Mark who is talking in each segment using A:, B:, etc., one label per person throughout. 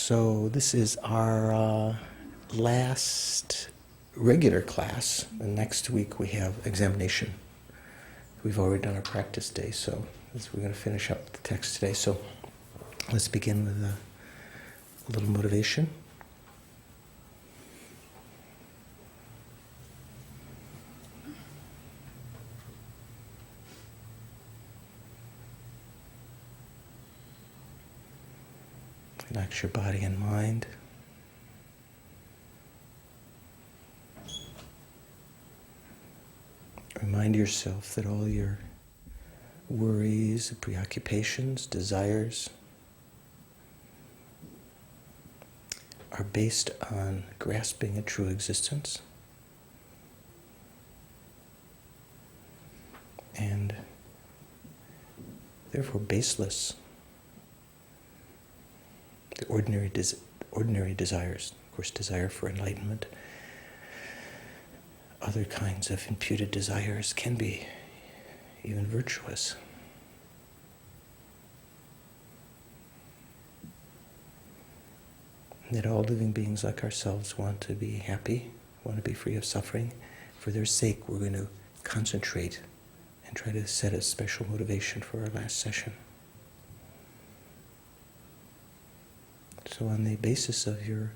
A: So this is our last regular class, and next week we have examination. We've already done our practice day, so we're going to finish up the text today. So let's begin with a little motivation. Relax your body and mind. Remind yourself that all your worries, preoccupations, desires are based on grasping a true existence and therefore baseless. The ordinary desires, of course, desire for enlightenment, other kinds of imputed desires can be even virtuous. That all living beings like ourselves want to be happy, want to be free of suffering. For their sake, we're going to concentrate and try to set a special motivation for our last session. So on the basis of your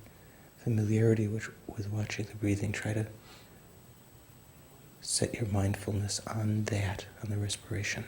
A: familiarity with watching the breathing, try to set your mindfulness on that, on the respiration.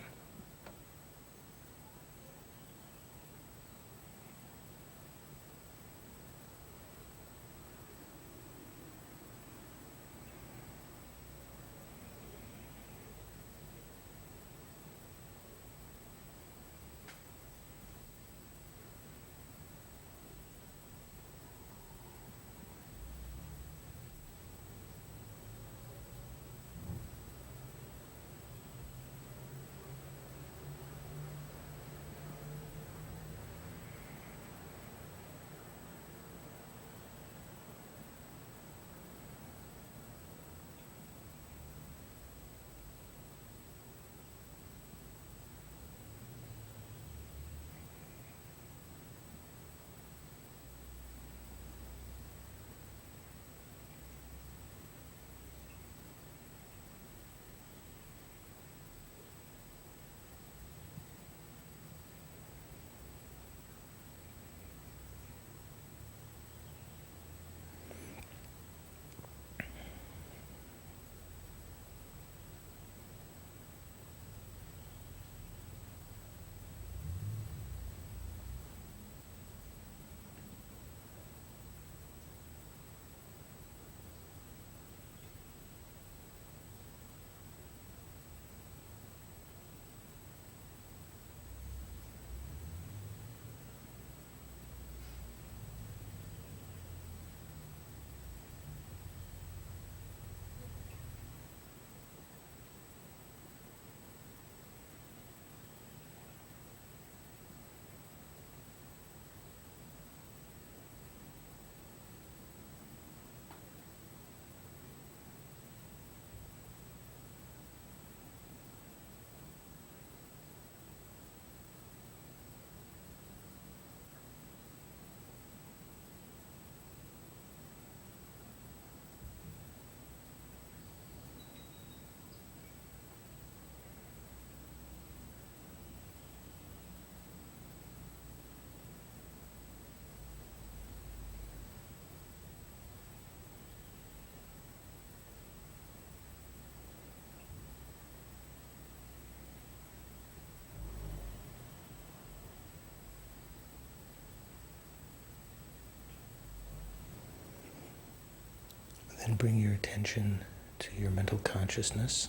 A: Then bring your attention to your mental consciousness.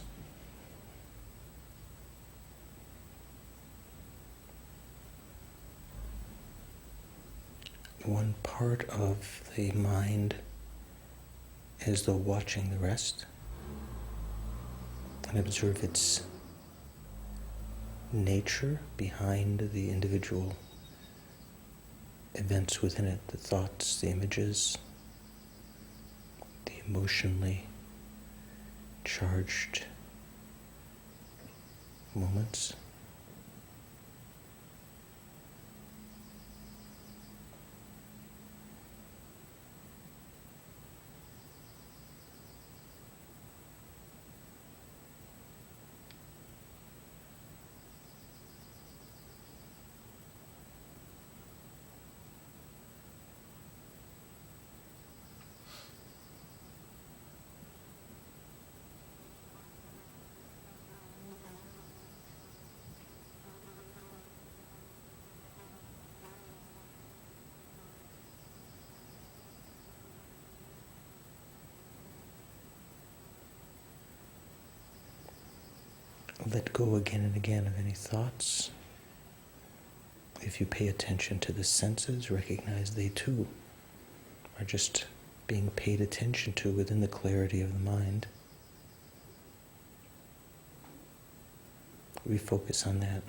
A: One part of the mind as though watching the rest, and observe its nature behind the individual events within it, the thoughts, the images, the emotionally charged moments. let go again and again of any thoughts. If you pay attention to the senses, recognize they too are just being paid attention to within the clarity of the mind. We focus on that.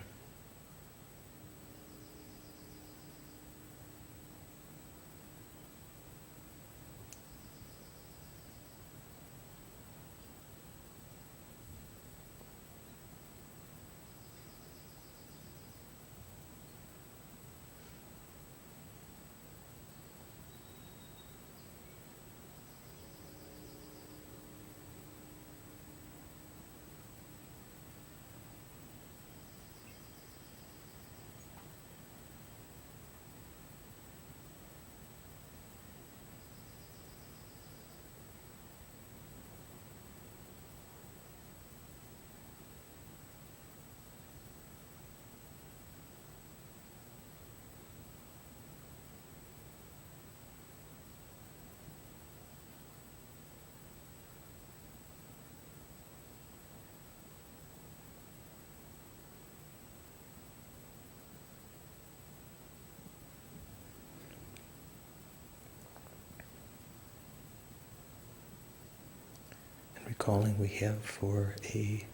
A: Recalling we have for a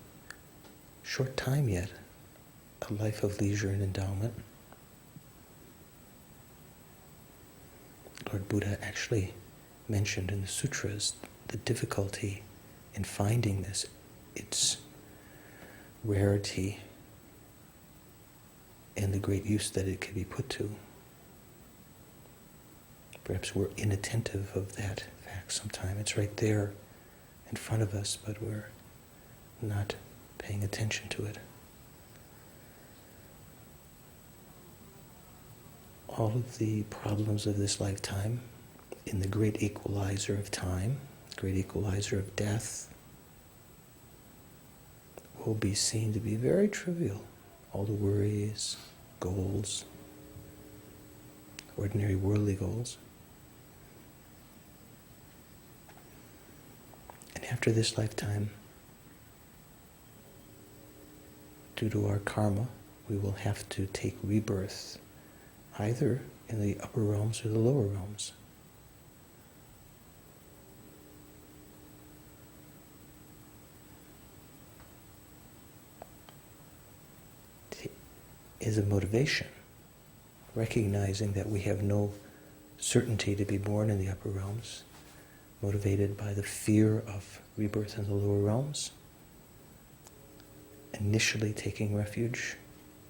A: short time yet a life of leisure and endowment. Lord Buddha actually mentioned in the sutras the difficulty in finding this, its rarity, and the great use that it can be put to. Perhaps we're inattentive of that fact sometime. It's right there in front of us, but we're not paying attention to it. All of the problems of this lifetime, in the great equalizer of time, great equalizer of death, will be seen to be very trivial. All the worries, goals, ordinary worldly goals. And after this lifetime, due to our karma, we will have to take rebirth, either in the upper realms or the lower realms. Is a motivation, recognizing that we have no certainty to be born in the upper realms, motivated by the fear of rebirth in the lower realms, initially taking refuge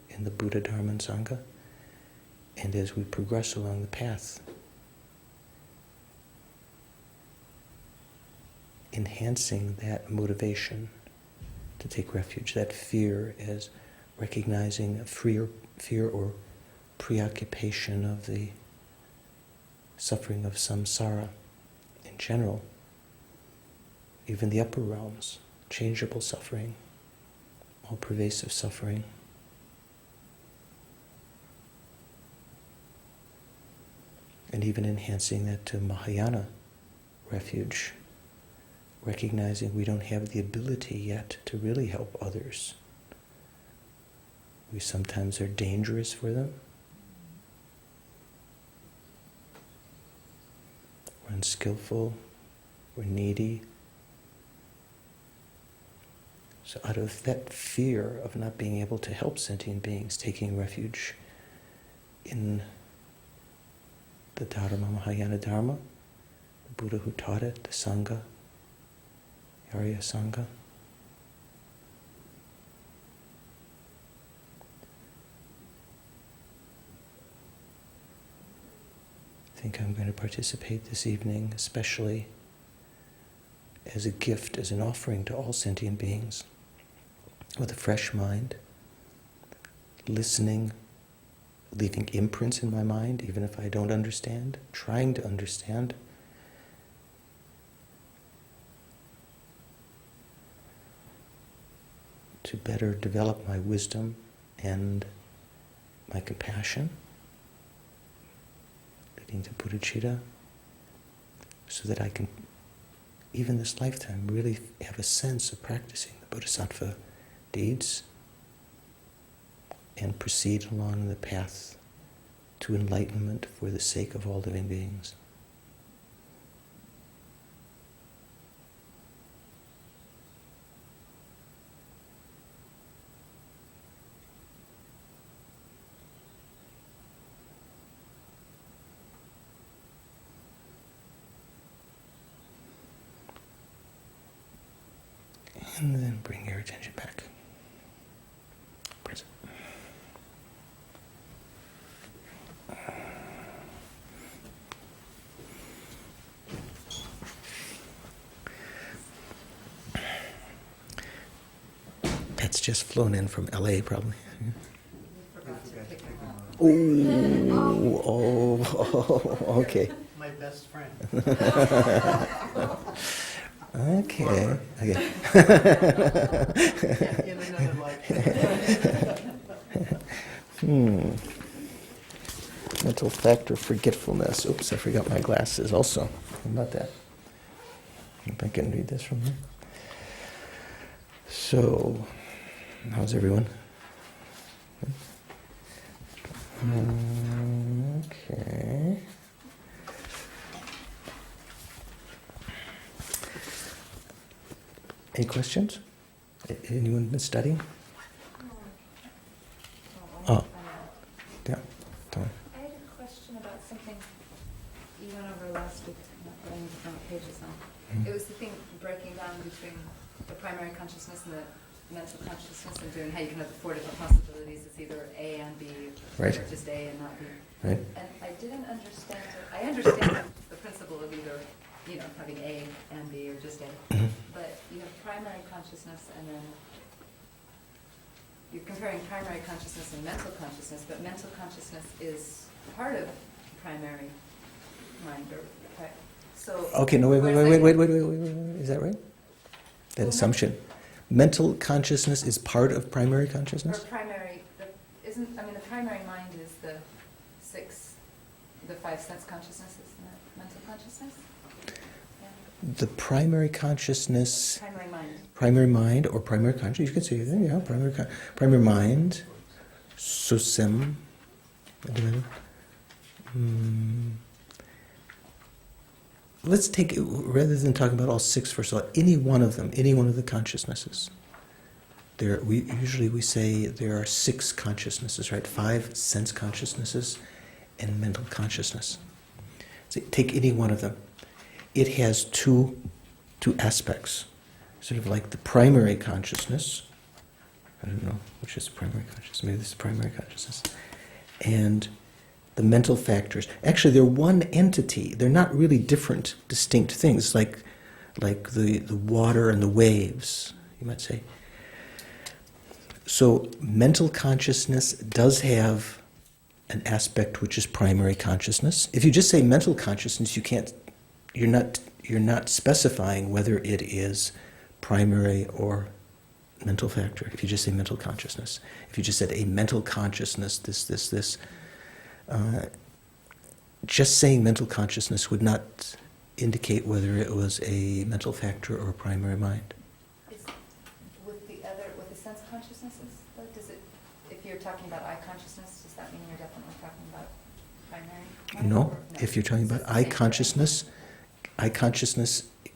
A: in the Buddha, Dharma, and Sangha, and as we progress along the path, enhancing that motivation to take refuge, that fear as recognizing a fear or preoccupation of the suffering of samsara in general, even the upper realms, changeable suffering, all pervasive suffering. And even enhancing that to Mahayana refuge, recognizing we don't have the ability yet to really help others. We sometimes are dangerous for them. We're unskillful, we're needy. So out of that fear of not being able to help sentient beings, taking refuge in the Dharma, Mahayana Dharma, the Buddha who taught it, the Sangha, the Arya Sangha, I think I'm going to participate this evening, especially as a gift, as an offering to all sentient beings, with a fresh mind, listening, leaving imprints in my mind, even if I don't understand, trying to understand. To better develop my wisdom and my compassion, leading to bodhicitta, so that I can, even this lifetime, really have a sense of practicing the bodhisattva deeds and proceed along the path to enlightenment for the sake of all living beings. And then bring your attention back. Present. That's just flown in from LA, probably. Oh, okay.
B: My best friend.
A: Okay.
B: In another life.
A: Mental factor forgetfulness. Oops, I forgot my glasses also. How about that? If I can read this from here. So, how's everyone? Okay. Any questions? Anyone been studying? Oh, yeah. Tom.
C: I had a question about something you went over last week, not going to front pages on. It was the thing breaking down between the primary consciousness and the mental consciousness and doing how you can have the four different possibilities. It's either A and B,
A: Right.
C: or just A and not B.
A: Right.
C: And I didn't understand it. I understand the principle of either, having A and B or just A. But you have primary consciousness and then you're comparing primary consciousness and mental consciousness, but mental consciousness is part of primary mind.
A: Okay, no, wait. Is that right? That assumption. Mental consciousness is part of primary consciousness?
C: Or primary, the primary mind is the five sense consciousnesses, isn't it? Mental consciousness? Yeah.
A: The primary consciousness...
C: Primary mind.
A: Primary mind or primary consciousness, you could say that, yeah, primary mind, susem, let's take, rather than talking about all six first of all, any one of them, any one of the consciousnesses. We say there are six consciousnesses, right? 5 sense consciousnesses and mental consciousness. So take any one of them. It has two aspects. Sort of like the primary consciousness. I don't know which is primary consciousness. Maybe this is primary consciousness. And the mental factors. Actually, they're one entity. They're not really different, distinct things, like the water and the waves, you might say. So mental consciousness does have an aspect which is primary consciousness. If you just say mental consciousness, you're not specifying whether it is primary or mental factor. If you just say mental consciousness. If you just said a mental consciousness, this, just saying mental consciousness would not indicate whether it was a mental factor or a primary mind.
C: With the sense consciousnesses, though, if you're talking about eye consciousness, does that mean you're definitely talking about primary mind?
A: No, if you're talking about eye consciousness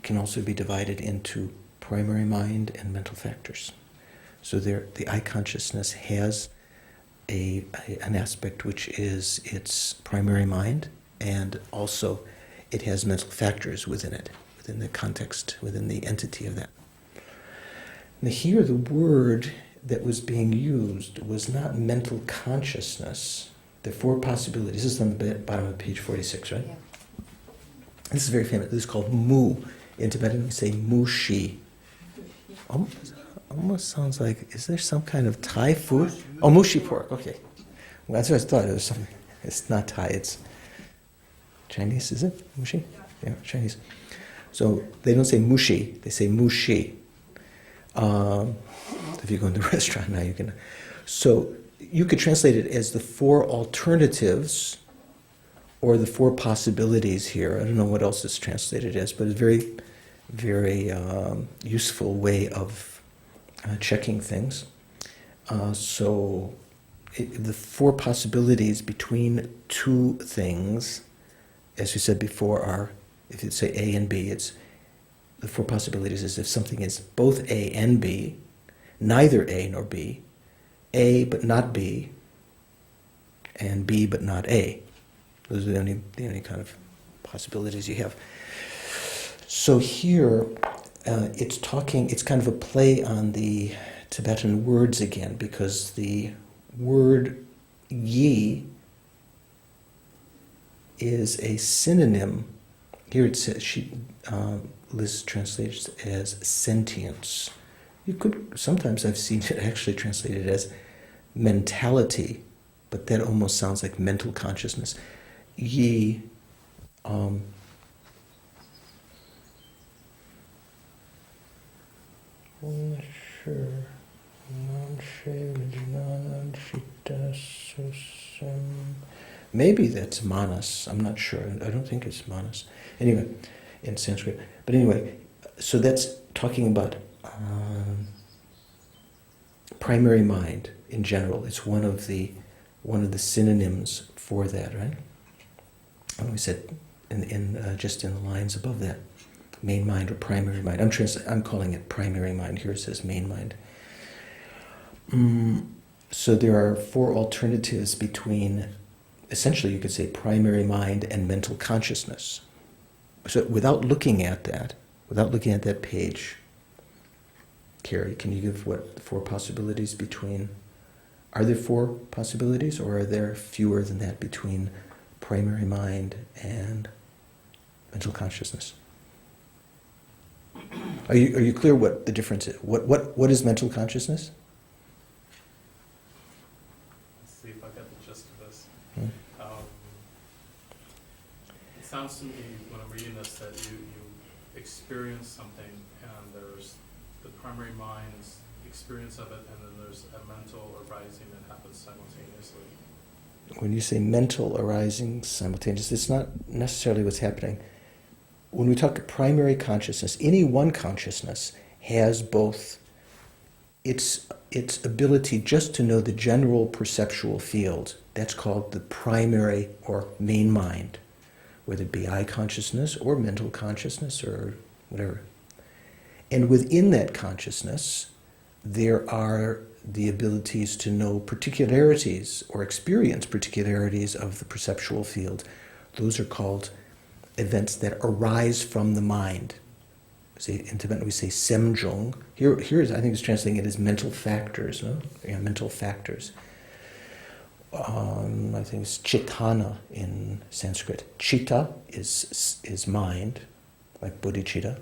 A: can also be divided into primary mind and mental factors. So the eye consciousness has an aspect which is its primary mind, and also it has mental factors within it, within the context, within the entity of that. Now here the word that was being used was not mental consciousness. There are 4 possibilities. This is on the bottom of page 46, right?
C: Yeah.
A: This is very famous. This is called mu. In Tibetan we say mushi. Almost sounds like, is there some kind of Thai food? Oh, mushi pork, okay. Well, that's what I thought. It was something. It's not Thai, it's Chinese, is it? Mushi? Yeah, Chinese. So they don't say mushi, they say mushi. If you go in the restaurant now, you can. So you could translate it as the 4 alternatives or the 4 possibilities here. I don't know what else it's translated as, but it's a very, very useful way of checking things. The four possibilities between two things, as we said before, are, if you say A and B, it's the four possibilities is if something is both A and B, neither A nor B, A but not B, and B but not A. Those are the only kind of possibilities you have. So here, it's kind of a play on the Tibetan words again, because the word yi is a synonym. Here it says, Liz translates it as sentience. Sometimes I've seen it actually translated as mentality, but that almost sounds like mental consciousness. Yi, I'm not sure. Maybe that's manas. I'm not sure. I don't think it's manas. Anyway, in Sanskrit. But anyway, so that's talking about primary mind in general. It's one of the synonyms for that, right? And we said just in the lines above that, main mind or primary mind. I'm calling it primary mind. Here it says main mind. So there are four alternatives between, essentially you could say, primary mind and mental consciousness. So without looking at that page, Carrie, can you give what the four possibilities between? Are there four possibilities, or are there fewer than that between primary mind and mental consciousness? Are you clear what the difference is? What is mental consciousness?
D: Let's see if I get the gist of this. It sounds to me when I'm reading this that you experience something, and there's the primary mind's experience of it, and then there's a mental arising that happens simultaneously.
A: When you say mental arising simultaneously, it's not necessarily what's happening. When we talk primary consciousness, any one consciousness has both its ability just to know the general perceptual field. That's called the primary or main mind, whether it be eye consciousness or mental consciousness or whatever. And within that consciousness, there are the abilities to know particularities or experience particularities of the perceptual field. Those are called events that arise from the mind. In Tibetan we say semjong. Here is, I think it's translating it as mental factors, no? Yeah, mental factors. I think it's chitana in Sanskrit. Chitta is mind, like bodhicitta.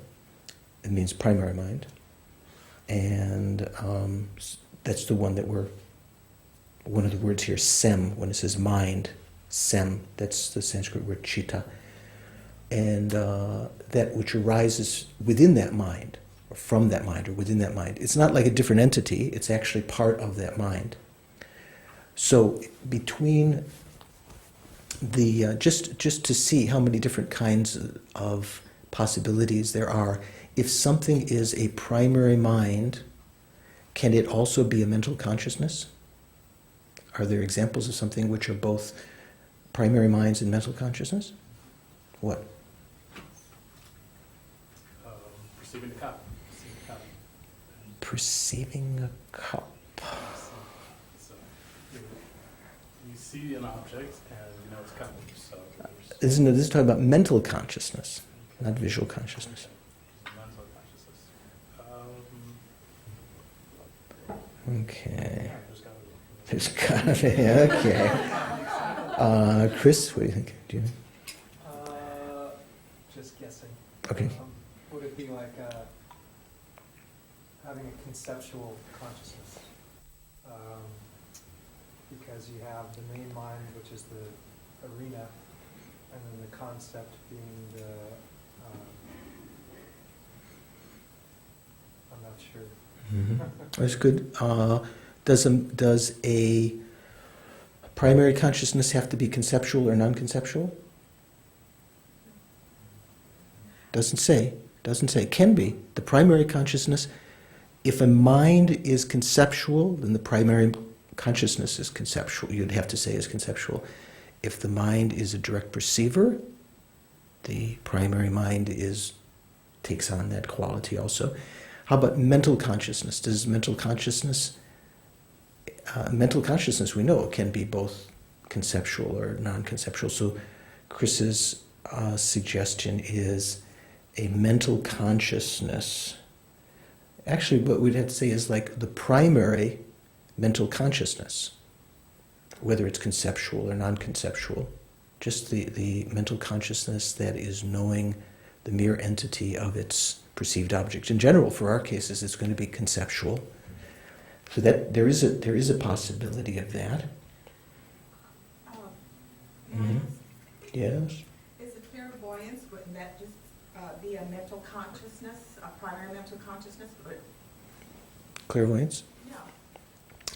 A: It means primary mind. And that's the one one of the words here, sem, when it says mind, sem, that's the Sanskrit word chitta. And that which arises within that mind, or from that mind, or within that mind. It's not like a different entity, it's actually part of that mind. So between the, just to see how many different kinds of possibilities there are, if something is a primary mind, can it also be a mental consciousness? Are there examples of something which are both primary minds and mental consciousness? What?
D: Perceiving the cup.
A: Perceiving a cup.
D: So you see an object and you know it's cup. So
A: This is talking about mental consciousness, not visual consciousness.
D: mental consciousness.
A: Okay.
D: Yeah, there's gotta be.
A: There's gotta be, okay. Chris, what do you think? Do you?
B: Just guessing.
A: Okay.
B: Would it be like having a conceptual consciousness? Because you have the main mind, which is the arena, and then the concept being the, I'm not sure.
A: That's good. Does a primary consciousness have to be conceptual or non-conceptual? Doesn't say. Can be. The primary consciousness If a mind is conceptual, then the primary consciousness is conceptual. You'd have to say is conceptual. If the mind is a direct perceiver, the primary mind takes on that quality also. How about mental consciousness? Does mental consciousness we know can be both conceptual or non-conceptual. So Chris's suggestion is a mental consciousness. Actually, what we'd have to say is like the primary mental consciousness, whether it's conceptual or non-conceptual, just the mental consciousness that is knowing the mere entity of its perceived object. In general, for our cases, it's going to be conceptual. So that there is a possibility of that. Mm-hmm. Yes.
E: Is it clairvoyance, wouldn't that just be a mental consciousness, a primary mental consciousness?
A: Clairvoyance?
E: Yeah.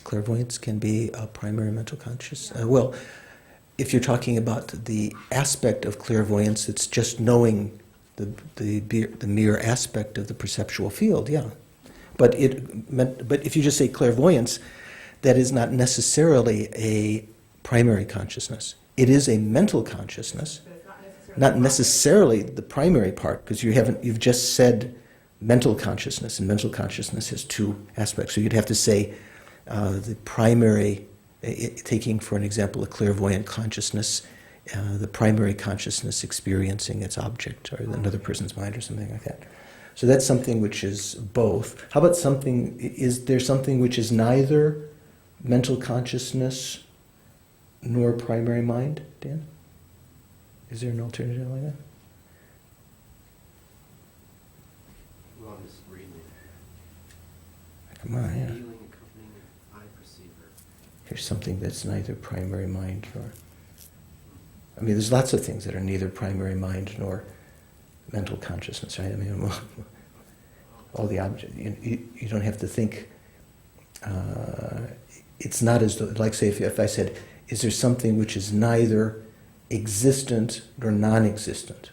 A: Clairvoyance can be a primary mental consciousness. Well, if you're talking about the aspect of clairvoyance, it's just knowing the mere aspect of the perceptual field, yeah. But if you just say clairvoyance, that is not necessarily a primary consciousness. It is a mental consciousness,
E: But it's
A: not necessarily the primary part, because you've just said mental consciousness, and mental consciousness has two aspects. So you'd have to say the primary, taking for an example a clairvoyant consciousness, the primary consciousness experiencing its object or another person's mind or something like that. So that's something which is both. How about is there something which is neither mental consciousness nor primary mind, Dan? Is there an alternative like that?
F: Well, I'm just reading it.
A: Come on, yeah.
F: Feeling accompanying an eye perceiver.
A: Here's something that's neither primary mind nor... I mean, there's lots of things that are neither primary mind nor mental consciousness, right? I mean, all the objects, you don't have to think, it's not as though, like say if I said, is there something which is neither existent nor non-existent?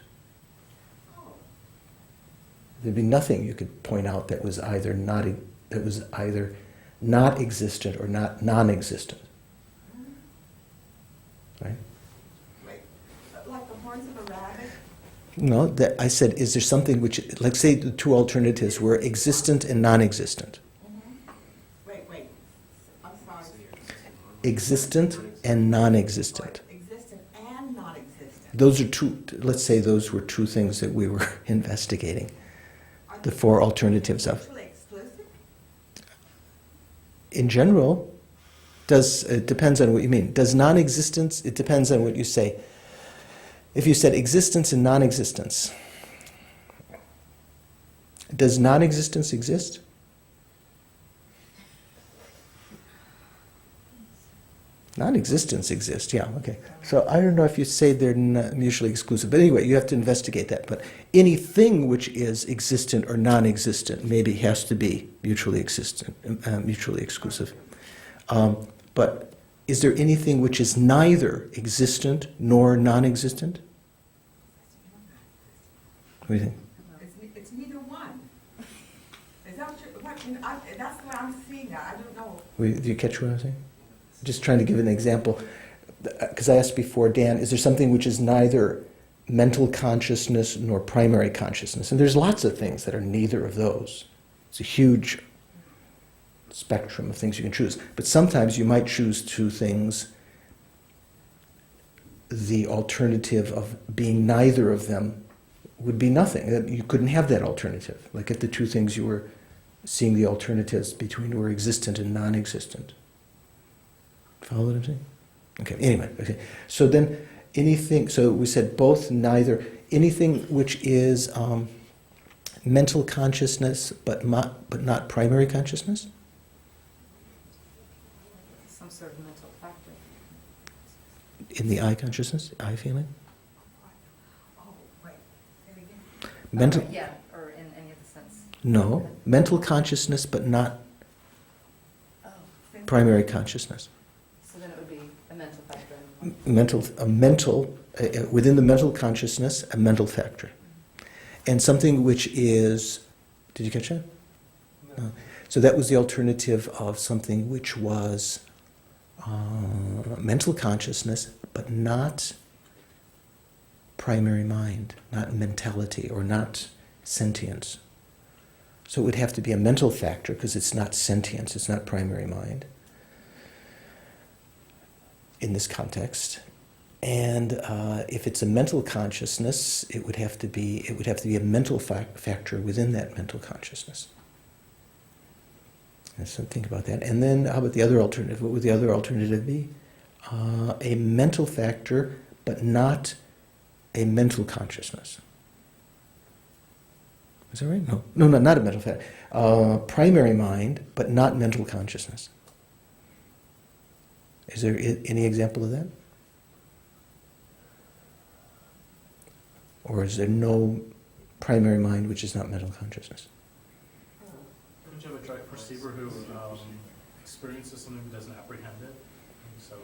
A: There'd be nothing you could point out that was either not existent or not non-existent, right?
E: Wait, like the horns of a rabbit?
A: No, that I said, is there something which, like say the two alternatives were existent and non-existent.
E: Wait, I'm sorry.
A: Existent and non-existent.
E: Existent and non-existent.
A: Those are two, let's say those were two things that we were investigating.
E: Are
A: The
E: they
A: four alternatives of.
E: mutually exclusive?
A: In general, it depends on what you mean. Does non-existence, it depends on what you say. If you said existence and non-existence, does non-existence exist? Non-existence exists, yeah, okay. So I don't know if you say they're not mutually exclusive, but anyway, you have to investigate that. But anything which is existent or non-existent maybe has to be mutually exclusive. But is there anything which is neither existent nor non-existent? What do you think?
E: It's neither one. Is that that's what I'm seeing. I don't know.
A: Do you catch what I'm saying? Just trying to give an example. Because I asked before, Dan, is there something which is neither mental consciousness nor primary consciousness? And there's lots of things that are neither of those. It's a huge spectrum of things you can choose. But sometimes you might choose two things. The alternative of being neither of them would be nothing. You couldn't have that alternative. Like if the two things you were seeing the alternatives between were existent and non-existent. Follow what I'm saying? Okay, anyway, okay. So then anything, so we said both, neither, anything which is mental consciousness but not primary consciousness?
C: Some sort of mental factor.
A: In the I consciousness, I feeling?
E: Oh, wait. Say it again.
A: Mental,
C: Yeah, or in any other sense.
A: no, mental consciousness but not
C: Oh,
A: primary consciousness.
C: so then it would be a mental factor.
A: Within the mental consciousness, a mental factor. And something which is, did you catch that? No. So that was the alternative of something which was mental consciousness, but not primary mind, not mentality, or not sentience. So it would have to be a mental factor because it's not sentience, it's not primary mind in this context. And if it's a mental consciousness, it would have to be a mental factor within that mental consciousness. And so think about that. And then how about the other alternative? What would the other alternative be? A mental factor, but not a mental consciousness. Is that right? No, not a mental factor. Primary mind, but not mental consciousness. Is there any example of that? Or is there no primary mind which is not mental consciousness?
D: Don't you have a direct perceiver who experiences something but doesn't apprehend it? And so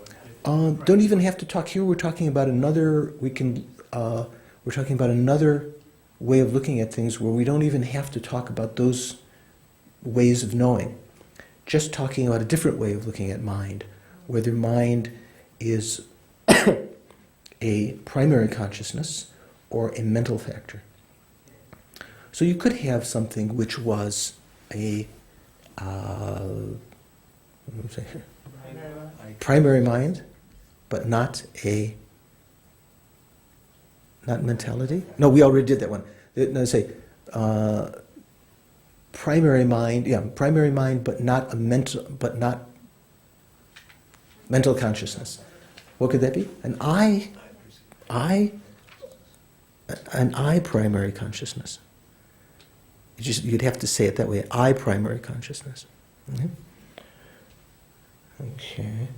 A: Don't even have to talk here. We're talking about another. We're talking about another way of looking at things where we don't even have to talk about those ways of knowing. Just talking about a different way of looking at mind, whether mind is a primary consciousness or a mental factor. So you could have something which was a primary mind, but not mentality. No, we already did that one. No, say primary mind. Yeah, primary mind, but not mental consciousness. What could that be? An I primary consciousness. You'd have to say it that way. I primary consciousness. Mm-hmm. Okay.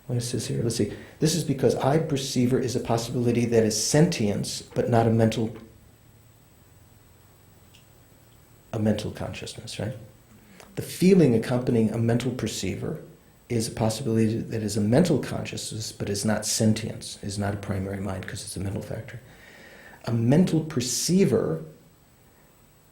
A: What it says here, let's see. This is because I perceiver is a possibility that is sentience, but not a mental consciousness, right? The feeling accompanying a mental perceiver is a possibility that is a mental consciousness, but is not sentience, is not a primary mind because it's a mental factor. A mental perceiver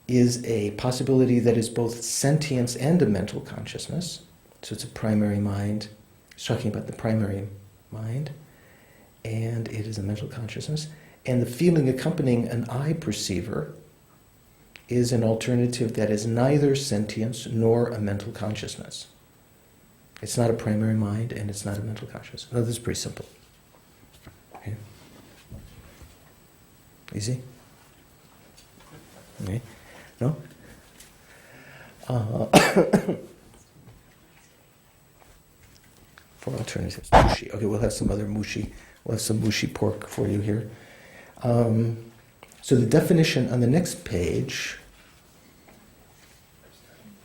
A: is a possibility that is both sentience and a mental consciousness. So it's a primary mind. It's talking about the primary mind. And it is a mental consciousness. And the feeling accompanying an I perceiver is an alternative that is neither sentience nor a mental consciousness. It's not a primary mind and it's not a mental consciousness. No, this is pretty simple. Okay. Easy? Okay. No? For alternatives. Mushi. Okay, we'll have some other mushi. We'll have some mushi pork for you here. So the definition on the next page.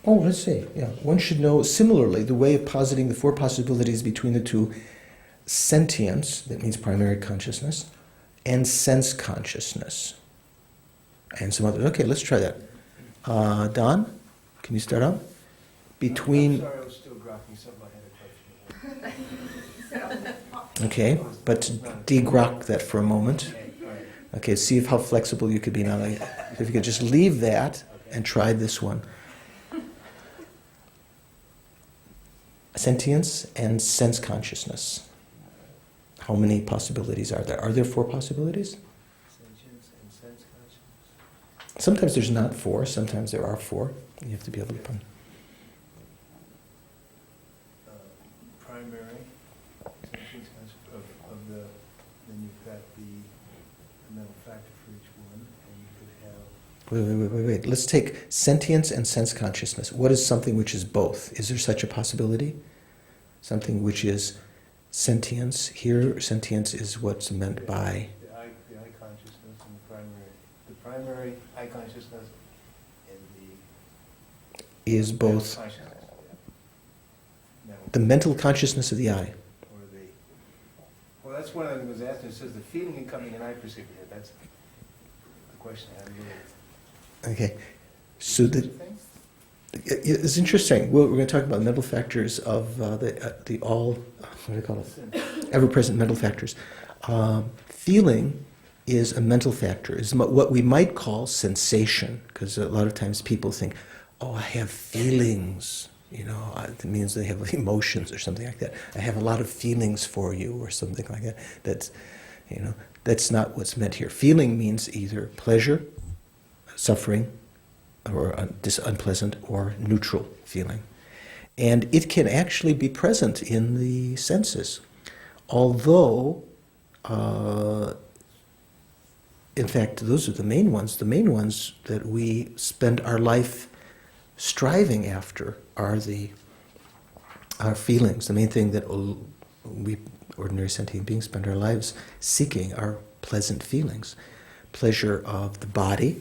A: Oh, let's see. Yeah, one should know similarly the way of positing the four possibilities between the two sentience, that means primary consciousness, and sense consciousness. And some other. Okay, let's try that. Don, can you start out? Between.
F: I'm sorry, I was still grokking something. I had a question.
A: Okay, but de-grok that for a moment.
F: Okay, all right.
A: Okay, see how flexible you could be now. If you could just leave that and try this one. Sentience and sense consciousness. How many possibilities are there? Are there four possibilities?
F: Sentience and sense consciousness.
A: Sometimes there's not four, sometimes there are four. You have to be able to put.
F: Primary sentience of the, then you've got the mental factor for each one, and you could have.
A: Wait. Let's take sentience and sense consciousness. What is something which is both? Is there such a possibility? Something which is sentience. Here, sentience is what's meant by...
F: The I consciousness and the primary I consciousness and the...
A: is both
F: consciousness.
A: the mental consciousness of the I.
F: Or the... Well, that's what I was asking. It says the feeling incoming and I perceive it. That's the question I had.
A: Okay. So it's interesting. We're going to talk about mental factors of the all, what do you call it? Ever-present mental factors. Feeling is a mental factor, is what we might call sensation, because a lot of times people think, oh, I have feelings, it means they have emotions or something like that. I have a lot of feelings for you or something like that. That's not what's meant here. Feeling means either pleasure, suffering, or unpleasant, or neutral feeling. And it can actually be present in the senses. Although, in fact, those are the main ones. The main ones that we spend our life striving after are our feelings. The main thing that we, ordinary sentient beings, spend our lives seeking are pleasant feelings. Pleasure of the body,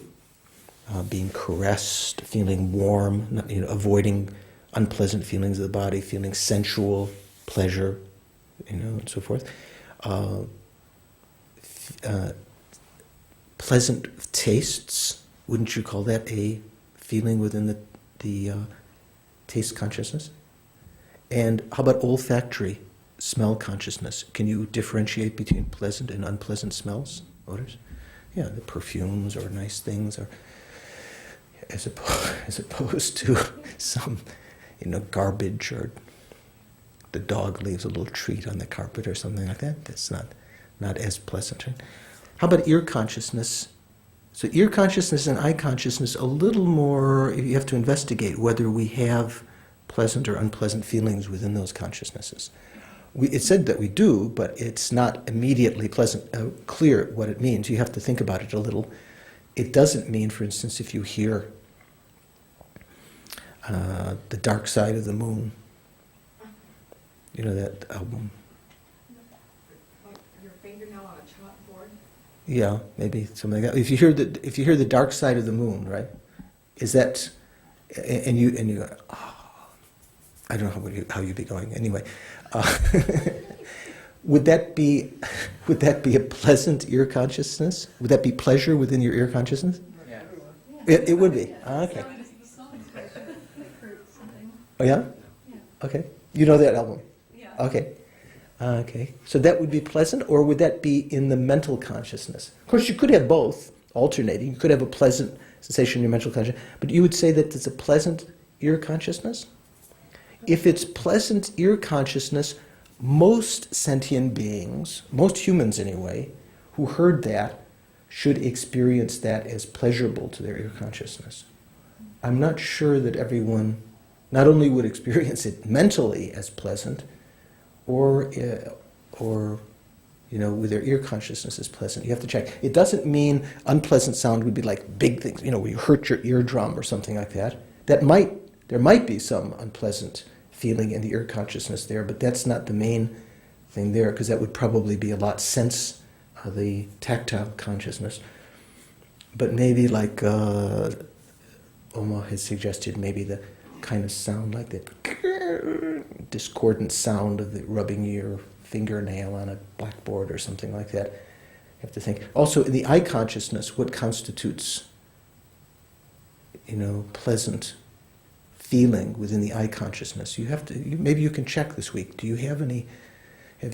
A: being caressed, feeling warm, avoiding unpleasant feelings of the body, feeling sensual pleasure, and so forth. Pleasant tastes, wouldn't you call that a feeling within the taste consciousness? And how about olfactory smell consciousness? Can you differentiate between pleasant and unpleasant smells, odors? Yeah, the perfumes or nice things, or as opposed to some, garbage, or the dog leaves a little treat on the carpet or something like that. That's not as pleasant. Right? How about ear consciousness? So ear consciousness and eye consciousness, a little more, you have to investigate whether we have pleasant or unpleasant feelings within those consciousnesses. It's said that we do, but it's not immediately clear what it means. You have to think about it a little. It doesn't mean, for instance, if you hear The Dark Side of the Moon, that album.
E: Like your fingernail on a chalkboard?
A: Yeah, maybe something like that. If you hear the Dark Side of the Moon, right? Is that, and you go, oh, I don't know how you'd be going. Anyway, would that be a pleasant ear consciousness? Would that be pleasure within your ear consciousness?
F: Yeah.
A: It would be. Okay. Oh yeah? Okay. You know that album? Okay. Okay. So that would be pleasant, or would that be in the mental consciousness? Of course, you could have both alternating. You could have a pleasant sensation in your mental consciousness, but you would say that it's a pleasant ear consciousness? If it's pleasant ear consciousness, most sentient beings, most humans anyway, who heard that, should experience that as pleasurable to their ear consciousness. I'm not sure that everyone not only would experience it mentally as pleasant, or with their ear consciousness as pleasant. You have to check. It doesn't mean unpleasant sound would be like big things, where you hurt your eardrum or something like that. There might be some unpleasant feeling in the ear consciousness there, but that's not the main thing there, because that would probably be a lot sense of the tactile consciousness. But maybe like Oma has suggested, maybe the kind of sound like that discordant sound of the rubbing your fingernail on a blackboard or something like that. You have to think. Also, in the eye consciousness, what constitutes, pleasant feeling within the eye consciousness? You have to. Maybe you can check this week. Have you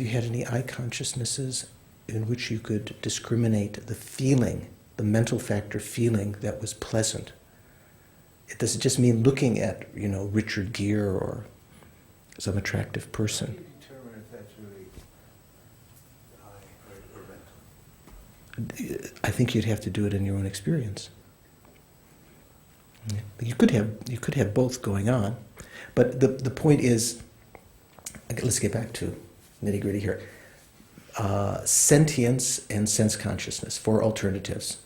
A: had any eye consciousnesses in which you could discriminate the feeling, the mental factor feeling that was pleasant? Does it just mean looking at, Richard Gere or some attractive person?
F: How do you determine if that's really eye or mental?
A: I think you'd have to do it in your own experience. Yeah. You could have both going on, but the point is, let's get back to nitty gritty here. Sentience and sense consciousness, 4 alternatives.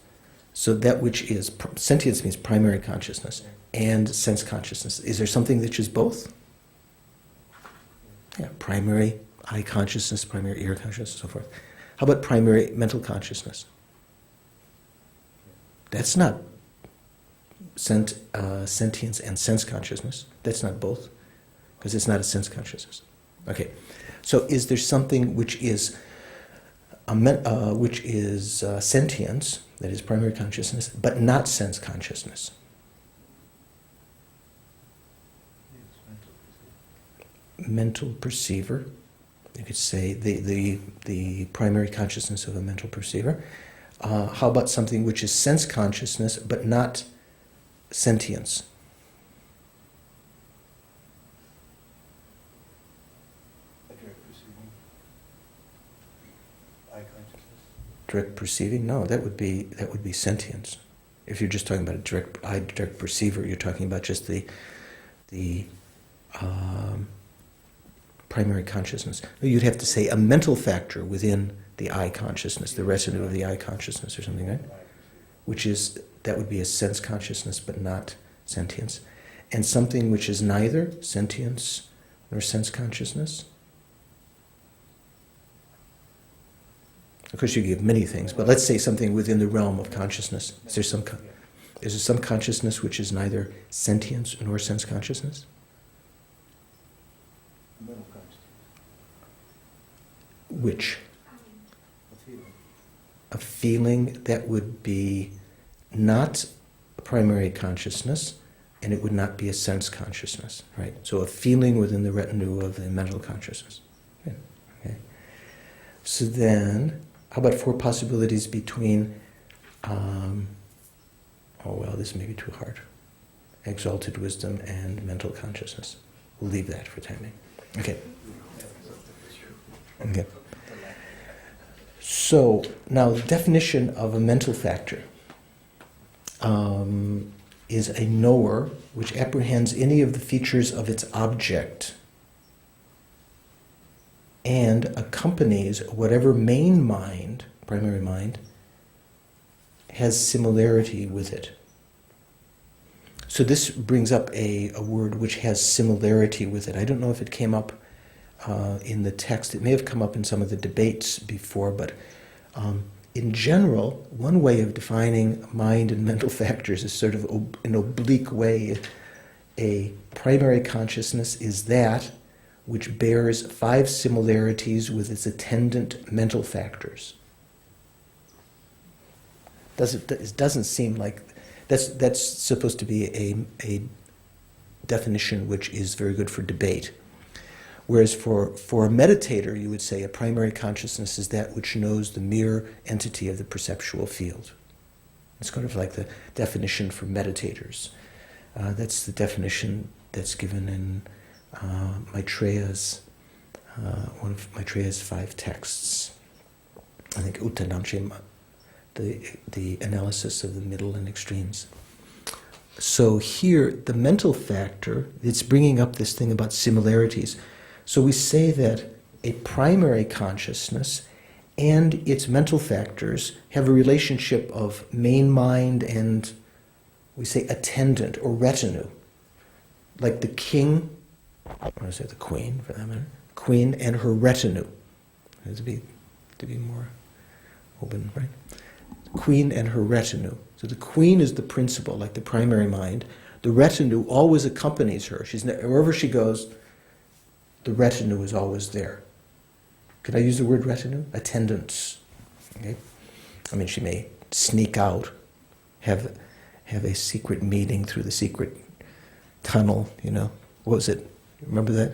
A: So that which is, sentience means primary consciousness, and sense consciousness. Is there something that is both? Yeah, primary eye consciousness, primary ear consciousness, so forth. How about primary mental consciousness? That's not sentience and sense consciousness. That's not both, because it's not a sense consciousness. Okay, so is there something which is sentience, that is primary consciousness, but not sense consciousness? Mental perceiver. You could say the primary consciousness of a mental perceiver. How about something which is sense consciousness but not sentience? Direct perceiving? No, that would be sentience. If you're just talking about a direct perceiver, you're talking about just the primary consciousness. You'd have to say a mental factor within the I consciousness, the residue of the I consciousness or something, right? That would be a sense consciousness but not sentience. And something which is neither sentience nor sense consciousness. Of course, you give many things, but let's say something within the realm of consciousness. Is there some consciousness which is neither sentience nor sense consciousness?
F: Mental consciousness.
A: Which?
F: A feeling.
A: A feeling that would be not a primary consciousness, and it would not be a sense consciousness, right? So a feeling within the retinue of the mental consciousness. Okay. So then, how about 4 possibilities between, this may be too hard. Exalted wisdom and mental consciousness. We'll leave that for time being. Okay. Okay. So, now the definition of a mental factor is a knower which apprehends any of the features of its object and accompanies whatever main mind, primary mind, has similarity with it. So this brings up a word which has similarity with it. I don't know if it came up in the text. It may have come up in some of the debates before, but in general, one way of defining mind and mental factors is sort of an oblique way. A primary consciousness is that which bears 5 similarities with its attendant mental factors. It doesn't seem like that's supposed to be a definition which is very good for debate. Whereas for a meditator, you would say a primary consciousness is that which knows the mere entity of the perceptual field. It's kind of like the definition for meditators. That's the definition that's given in Maitreya's, one of Maitreya's 5 texts. I think Uttanamche, the analysis of the middle and extremes. So here, the mental factor, it's bringing up this thing about similarities. So we say that a primary consciousness and its mental factors have a relationship of main mind and, we say, attendant or retinue. Like the king, I want to say the queen for that matter, queen and her retinue. To be more open, right? Queen and her retinue. So the queen is the principal, like the primary mind. The retinue always accompanies her. Wherever she goes, the retinue is always there. Could I use the word retinue? Attendants. Okay? I mean, she may sneak out, have a secret meeting through the secret tunnel, What was it? Remember that?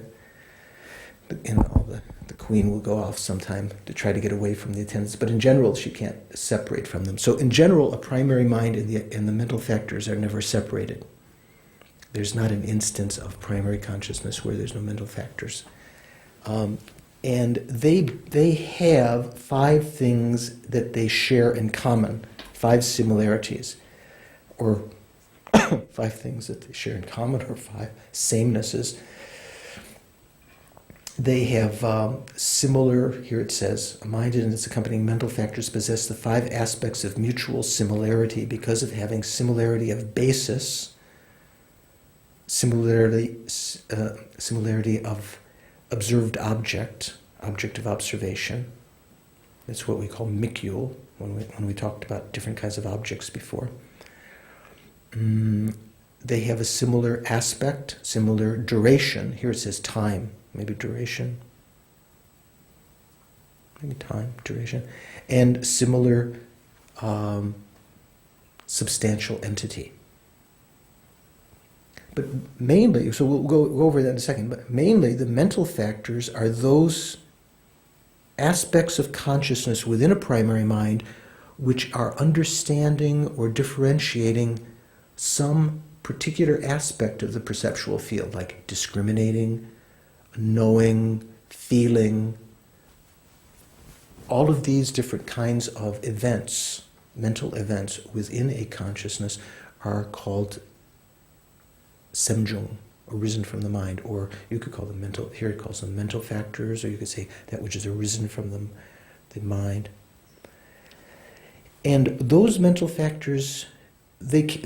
A: The queen will go off sometime to try to get away from the attendants, but in general, she can't separate from them. So in general, a primary mind and the mental factors are never separated. There's not an instance of primary consciousness where there's no mental factors. And they have 5 things that they share in common, 5 similarities, or 5 things that they share in common, or 5 samenesses. They have similar, here it says, mind and its accompanying mental factors possess the 5 aspects of mutual similarity because of having similarity of basis, similarity of observed object of observation. That's what we call mikul when we talked about different kinds of objects before. They have a similar aspect, similar duration. Here it says time, maybe duration, maybe time, duration, and similar substantial entity. But mainly, so we'll go over that in a second, but mainly the mental factors are those aspects of consciousness within a primary mind which are understanding or differentiating some particular aspect of the perceptual field, like discriminating, knowing, feeling, all of these different kinds of events, mental events within a consciousness, are called semjung, arisen from the mind, or you could call them mental, here it calls them mental factors, or you could say that which is arisen from the mind. And those mental factors, if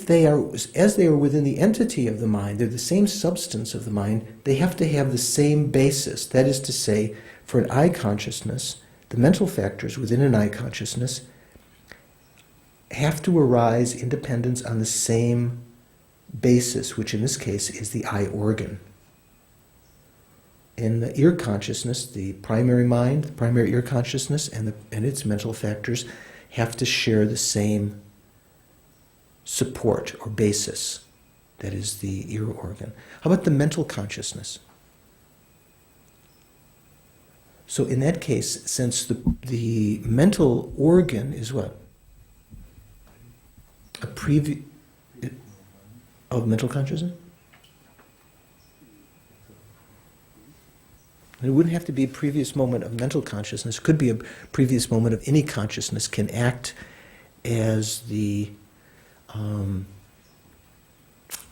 A: they are, as they are within the entity of the mind, they're the same substance of the mind, they have to have the same basis. That is to say, for an I consciousness, the mental factors within an I consciousness have to arise in dependence on the same basis, which in this case is the I organ. In the ear consciousness, the primary mind, the primary ear consciousness, and its mental factors have to share the same support or basis. That is the ear organ. How about the mental consciousness? So in that case, since the mental organ is what? A preview of mental consciousness? It wouldn't have to be a previous moment of mental consciousness. It could be a previous moment of any consciousness can act as the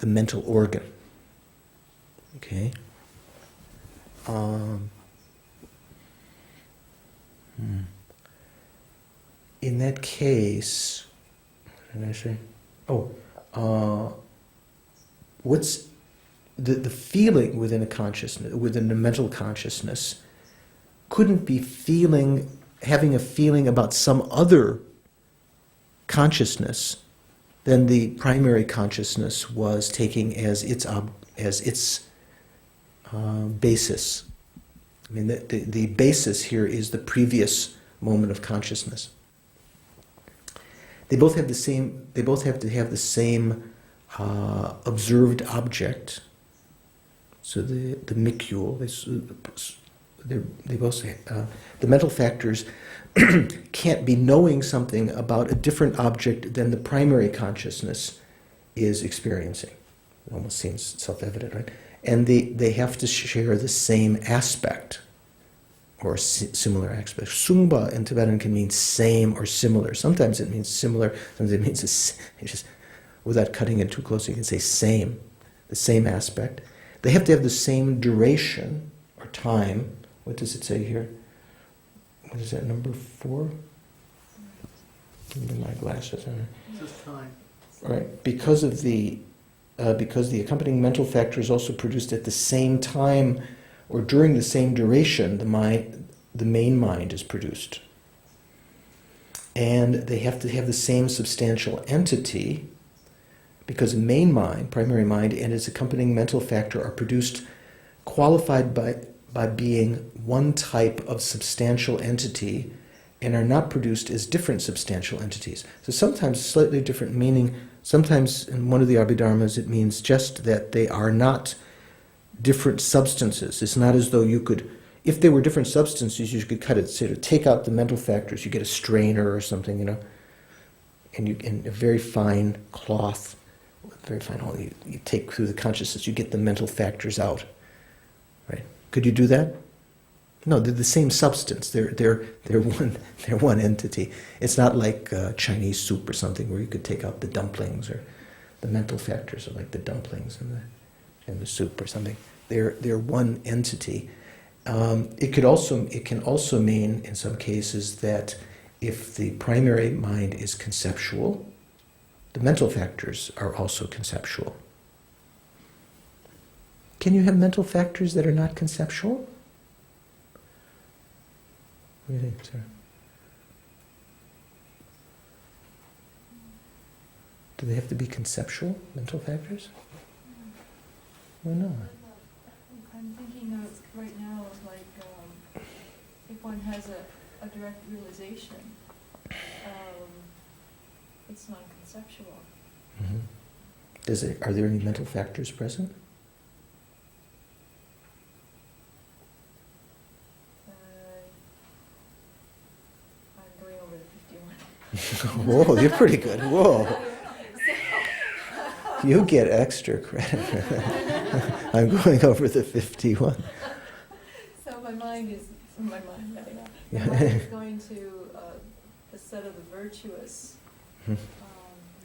A: mental organ. Okay? In that case, what did I say? What's the feeling within a consciousness, within a mental consciousness, couldn't be having a feeling about some other consciousness than the primary consciousness was taking as its basis. I mean, the basis here is the previous moment of consciousness. They both have the same. They both have to have the same observed object. So the micule, they both the mental factors can't be knowing something about a different object than the primary consciousness is experiencing. It almost seems self-evident, right? And they have to share the same aspect or similar aspect. Sungba in Tibetan can mean same or similar. Sometimes it means similar, sometimes it means it's just, without cutting it too close, you can say same, the same aspect. They have to have the same duration or time. What does it say here? What is that, number 4? Give me my glasses.
F: Just time.
A: Right, because the accompanying mental factor is also produced at the same time or during the same duration, the main mind is produced. And they have to have the same substantial entity, because the main mind, primary mind, and its accompanying mental factor are produced, qualified by being one type of substantial entity, and are not produced as different substantial entities. So sometimes slightly different meaning. Sometimes in one of the Abhidharmas it means just that they are not different substances. It's not as though you could, if they were different substances, you could cut it, sort of take out the mental factors, you get a strainer or something, you know, and a very fine cloth, very fine hole, you take through the consciousness, you get the mental factors out, right? Could you do that? No, they're the same substance. They're one entity. It's not like Chinese soup or something where you could take out the dumplings, or the mental factors are like the dumplings in the soup or something. They're one entity. It can also mean in some cases that if the primary mind is conceptual, the mental factors are also conceptual. Can you have mental factors that are not conceptual? What do you think, Sarah? Do they have to be conceptual mental factors? Why not?
G: I'm thinking of right now of like if one has a direct realization, it's non-conceptual.
A: Mm-hmm. Are there any mental factors present?
G: I'm going over the 51.
A: Whoa, you're pretty good. Whoa. You get extra credit. I'm going over the 51.
G: So my mind, The mind is going to a set of the virtuous
A: Hmm.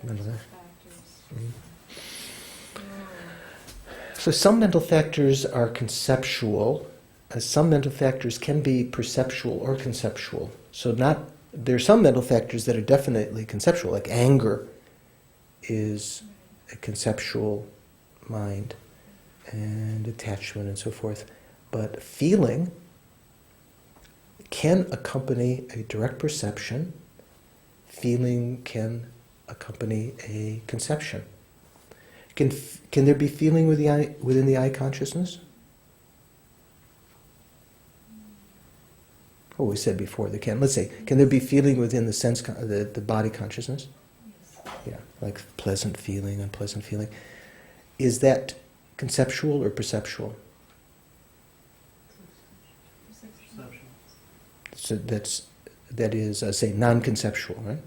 G: mental
A: Mental
G: factors. Oh.
A: So some mental factors are conceptual. Some mental factors can be perceptual or conceptual. So there are some mental factors that are definitely conceptual, like anger is a conceptual mind, and attachment and so forth. But feeling can accompany a direct perception. Feeling can accompany a conception. Can there be feeling within the I consciousness? Oh, we said before there can. Let's say, can there be feeling within the the body consciousness?
G: Yes.
A: Yeah, like pleasant feeling, unpleasant feeling. Is that conceptual or perceptual?
F: Perception.
A: So that is, say, non-conceptual, right?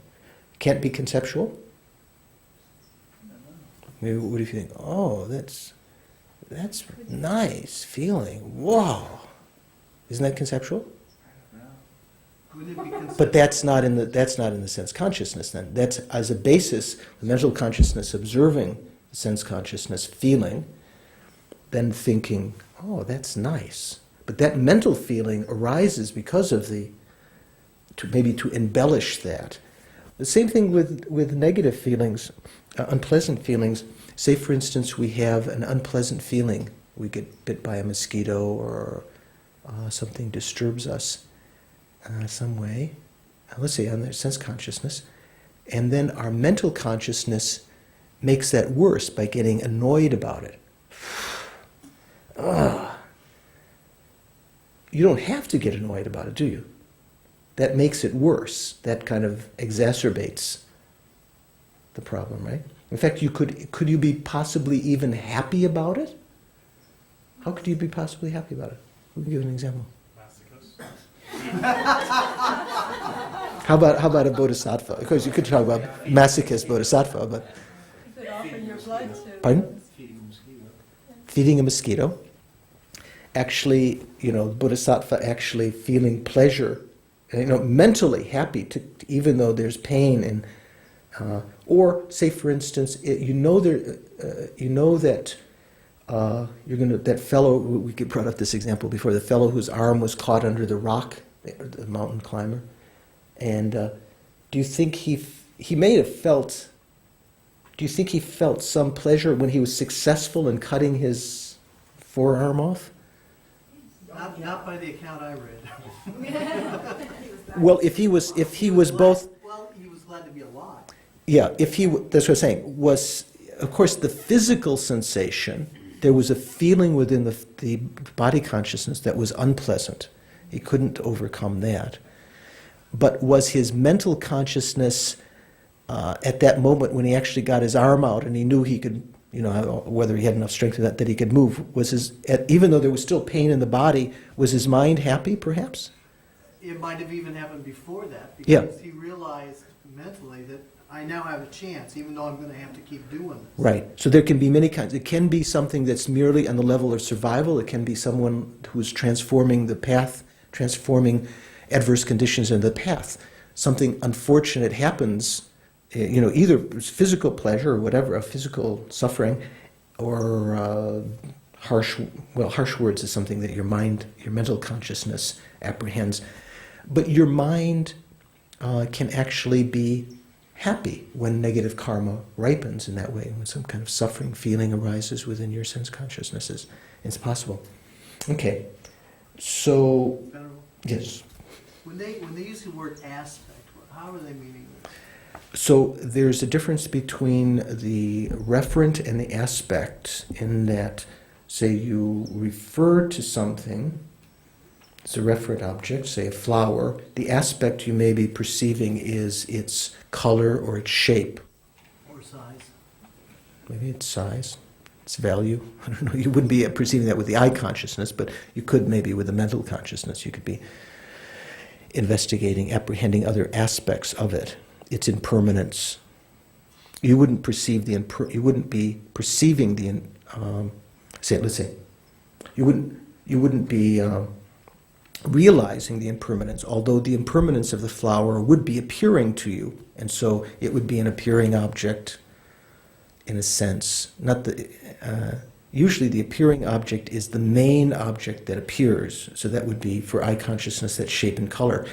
A: Can't be conceptual. Maybe what do you think? Oh, that's nice feeling. Wow, isn't that conceptual?
F: Wouldn't it be considered?
A: But that's not in the sense consciousness. Then that's as a basis, the mental consciousness observing the sense consciousness, feeling, then thinking, oh, that's nice. But that mental feeling arises because of maybe to embellish that. The same thing with negative feelings, unpleasant feelings. Say, for instance, we have an unpleasant feeling. We get bit by a mosquito or something disturbs us some way. Let's say on their sense consciousness. And then our mental consciousness makes that worse by getting annoyed about it. You don't have to get annoyed about it, do you? That makes it worse. That kind of exacerbates the problem, right? In fact, could you be possibly even happy about it? How could you be possibly happy about it? We can give an example.
D: Masochist.
A: How about a bodhisattva? Of course, you could talk about masochist bodhisattva, but
G: You could offer your blood to...
A: Pardon?
F: Feeding a mosquito.
A: feeding a mosquito, actually, bodhisattva actually feeling pleasure, mentally happy, even though there's pain, and or say, for instance, that that fellow, we brought up this example before, the fellow whose arm was caught under the rock, the mountain climber, and do you think he may have felt? Do you think he felt some pleasure when he was successful in cutting his forearm off?
F: Not by the account I read.
A: Well, if he was both,
F: Well, he was glad to be alive.
A: yeah. That's what I'm saying. Was, of course, the physical sensation. There was a feeling within the body consciousness that was unpleasant. He couldn't overcome that. But was his mental consciousness at that moment when he actually got his arm out and he knew he could, whether he had enough strength that he could move, even though there was still pain in the body, was his mind happy, perhaps?
F: It might have even happened before that,
A: Yeah.
F: because he realized mentally that I now have a chance, even though I'm going to have to keep doing this.
A: Right. So there can be many kinds. It can be something that's merely on the level of survival. It can be someone who's transforming the path, transforming adverse conditions in the path. Something unfortunate happens, either physical pleasure or whatever, a physical suffering, or harsh words is something that your mental consciousness apprehends. But your mind can actually be happy when negative karma ripens in that way, when some kind of suffering feeling arises within your sense consciousnesses. It's possible. Okay, so,
F: Venerable,
A: yes.
F: when they use the word aspect, how are they meaning this?
A: So there's a difference between the referent and the aspect in that, say you refer to something, it's a referent object, say a flower, the aspect you may be perceiving is its color or its shape.
F: Or size?
A: Maybe its size, its value. I don't know, you wouldn't be perceiving that with the eye consciousness, but you could maybe with the mental consciousness. You could be investigating, apprehending other aspects of it. Its impermanence. You wouldn't perceive you wouldn't be perceiving let's say, you wouldn't be realizing the impermanence, although the impermanence of the flower would be appearing to you, and so it would be an appearing object in a sense. Not the usually the appearing object is the main object that appears, so that would be for eye consciousness that shape and color.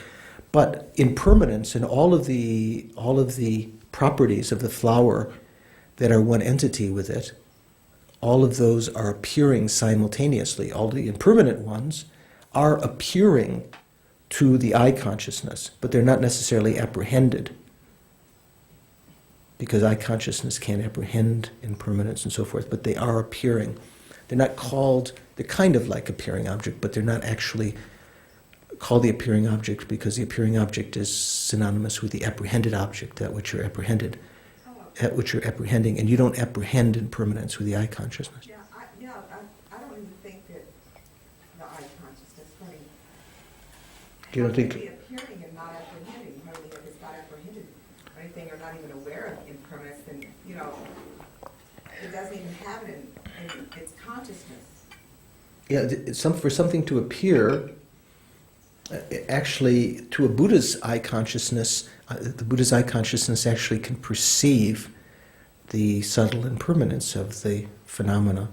A: But impermanence and all of the properties of the flower that are one entity with it, all of those are appearing simultaneously. All the impermanent ones are appearing to the eye consciousness, but they're not necessarily apprehended, because eye consciousness can't apprehend impermanence and so forth, but they are appearing. They're not called, they're kind of like appearing object, but they're not actually called the appearing object, because the appearing object is synonymous with the apprehended object, that which you're apprehended, at which you're apprehending, and you don't apprehend impermanence with the eye consciousness.
E: Yeah, I don't even think that the eye consciousness, funny.
A: You don't
E: How
A: think-
E: can it be appearing and not apprehending? Hardly if it's not apprehended or anything, or not even aware of impermanence, then, it doesn't even have it in its consciousness.
A: Yeah, for something to appear, actually, to a Buddha's eye consciousness, the Buddha's eye consciousness actually can perceive the subtle impermanence of the phenomena.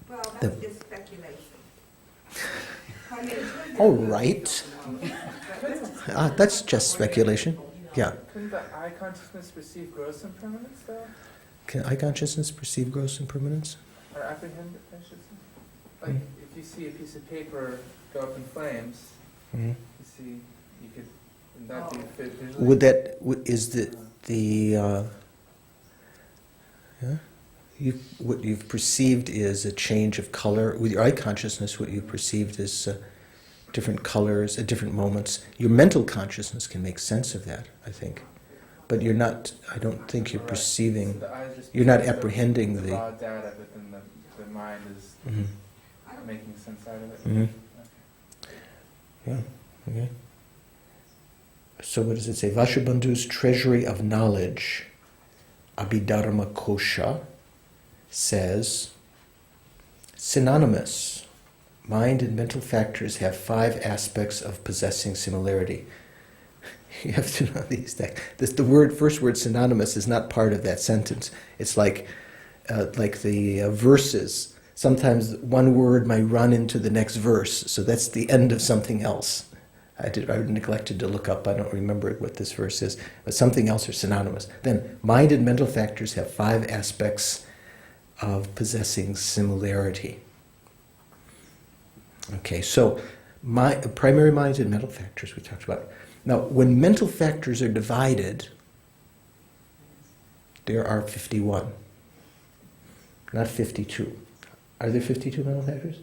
E: Well,
A: The-
E: that's just speculation. I mean, it's
A: All
E: really-
A: right.
E: But
A: That's just speculation. Yeah.
H: Couldn't the eye consciousness perceive gross impermanence, though?
A: Can eye consciousness perceive gross impermanence?
H: Or apprehend it, I should say? Like, if you see a piece of paper go up in flames,
A: Mhm.
H: you see, you could, would that be fit visually?
A: Would that, is what you've perceived is a change of color. With your eye consciousness, what you've perceived is different colors at different moments. Your mental consciousness can make sense of that, I think. But you're not, I don't think you're
H: Right.
A: perceiving,
H: So the eyes just
A: you're not
H: perceive
A: apprehending
H: the
A: the...
H: raw data, but then the mind is
A: Mhm.
E: I don't
H: making sense out of it.
A: Mhm.
H: Okay.
A: Yeah, okay. So what does it say? Vasubandhu's treasury of knowledge, Abhidharma Kosha, says, synonymous. Mind and mental factors have 5 aspects of possessing similarity. You have to know these things. The first word synonymous is not part of that sentence. It's like the verses. Sometimes one word might run into the next verse, so that's the end of something else. I neglected to look up, I don't remember what this verse is, but something else are synonymous. Then, mind and mental factors have 5 aspects of possessing similarity. Okay, so primary minds and mental factors we talked about. Now, when mental factors are divided, there are 51, not 52. Are there 52 mental factors?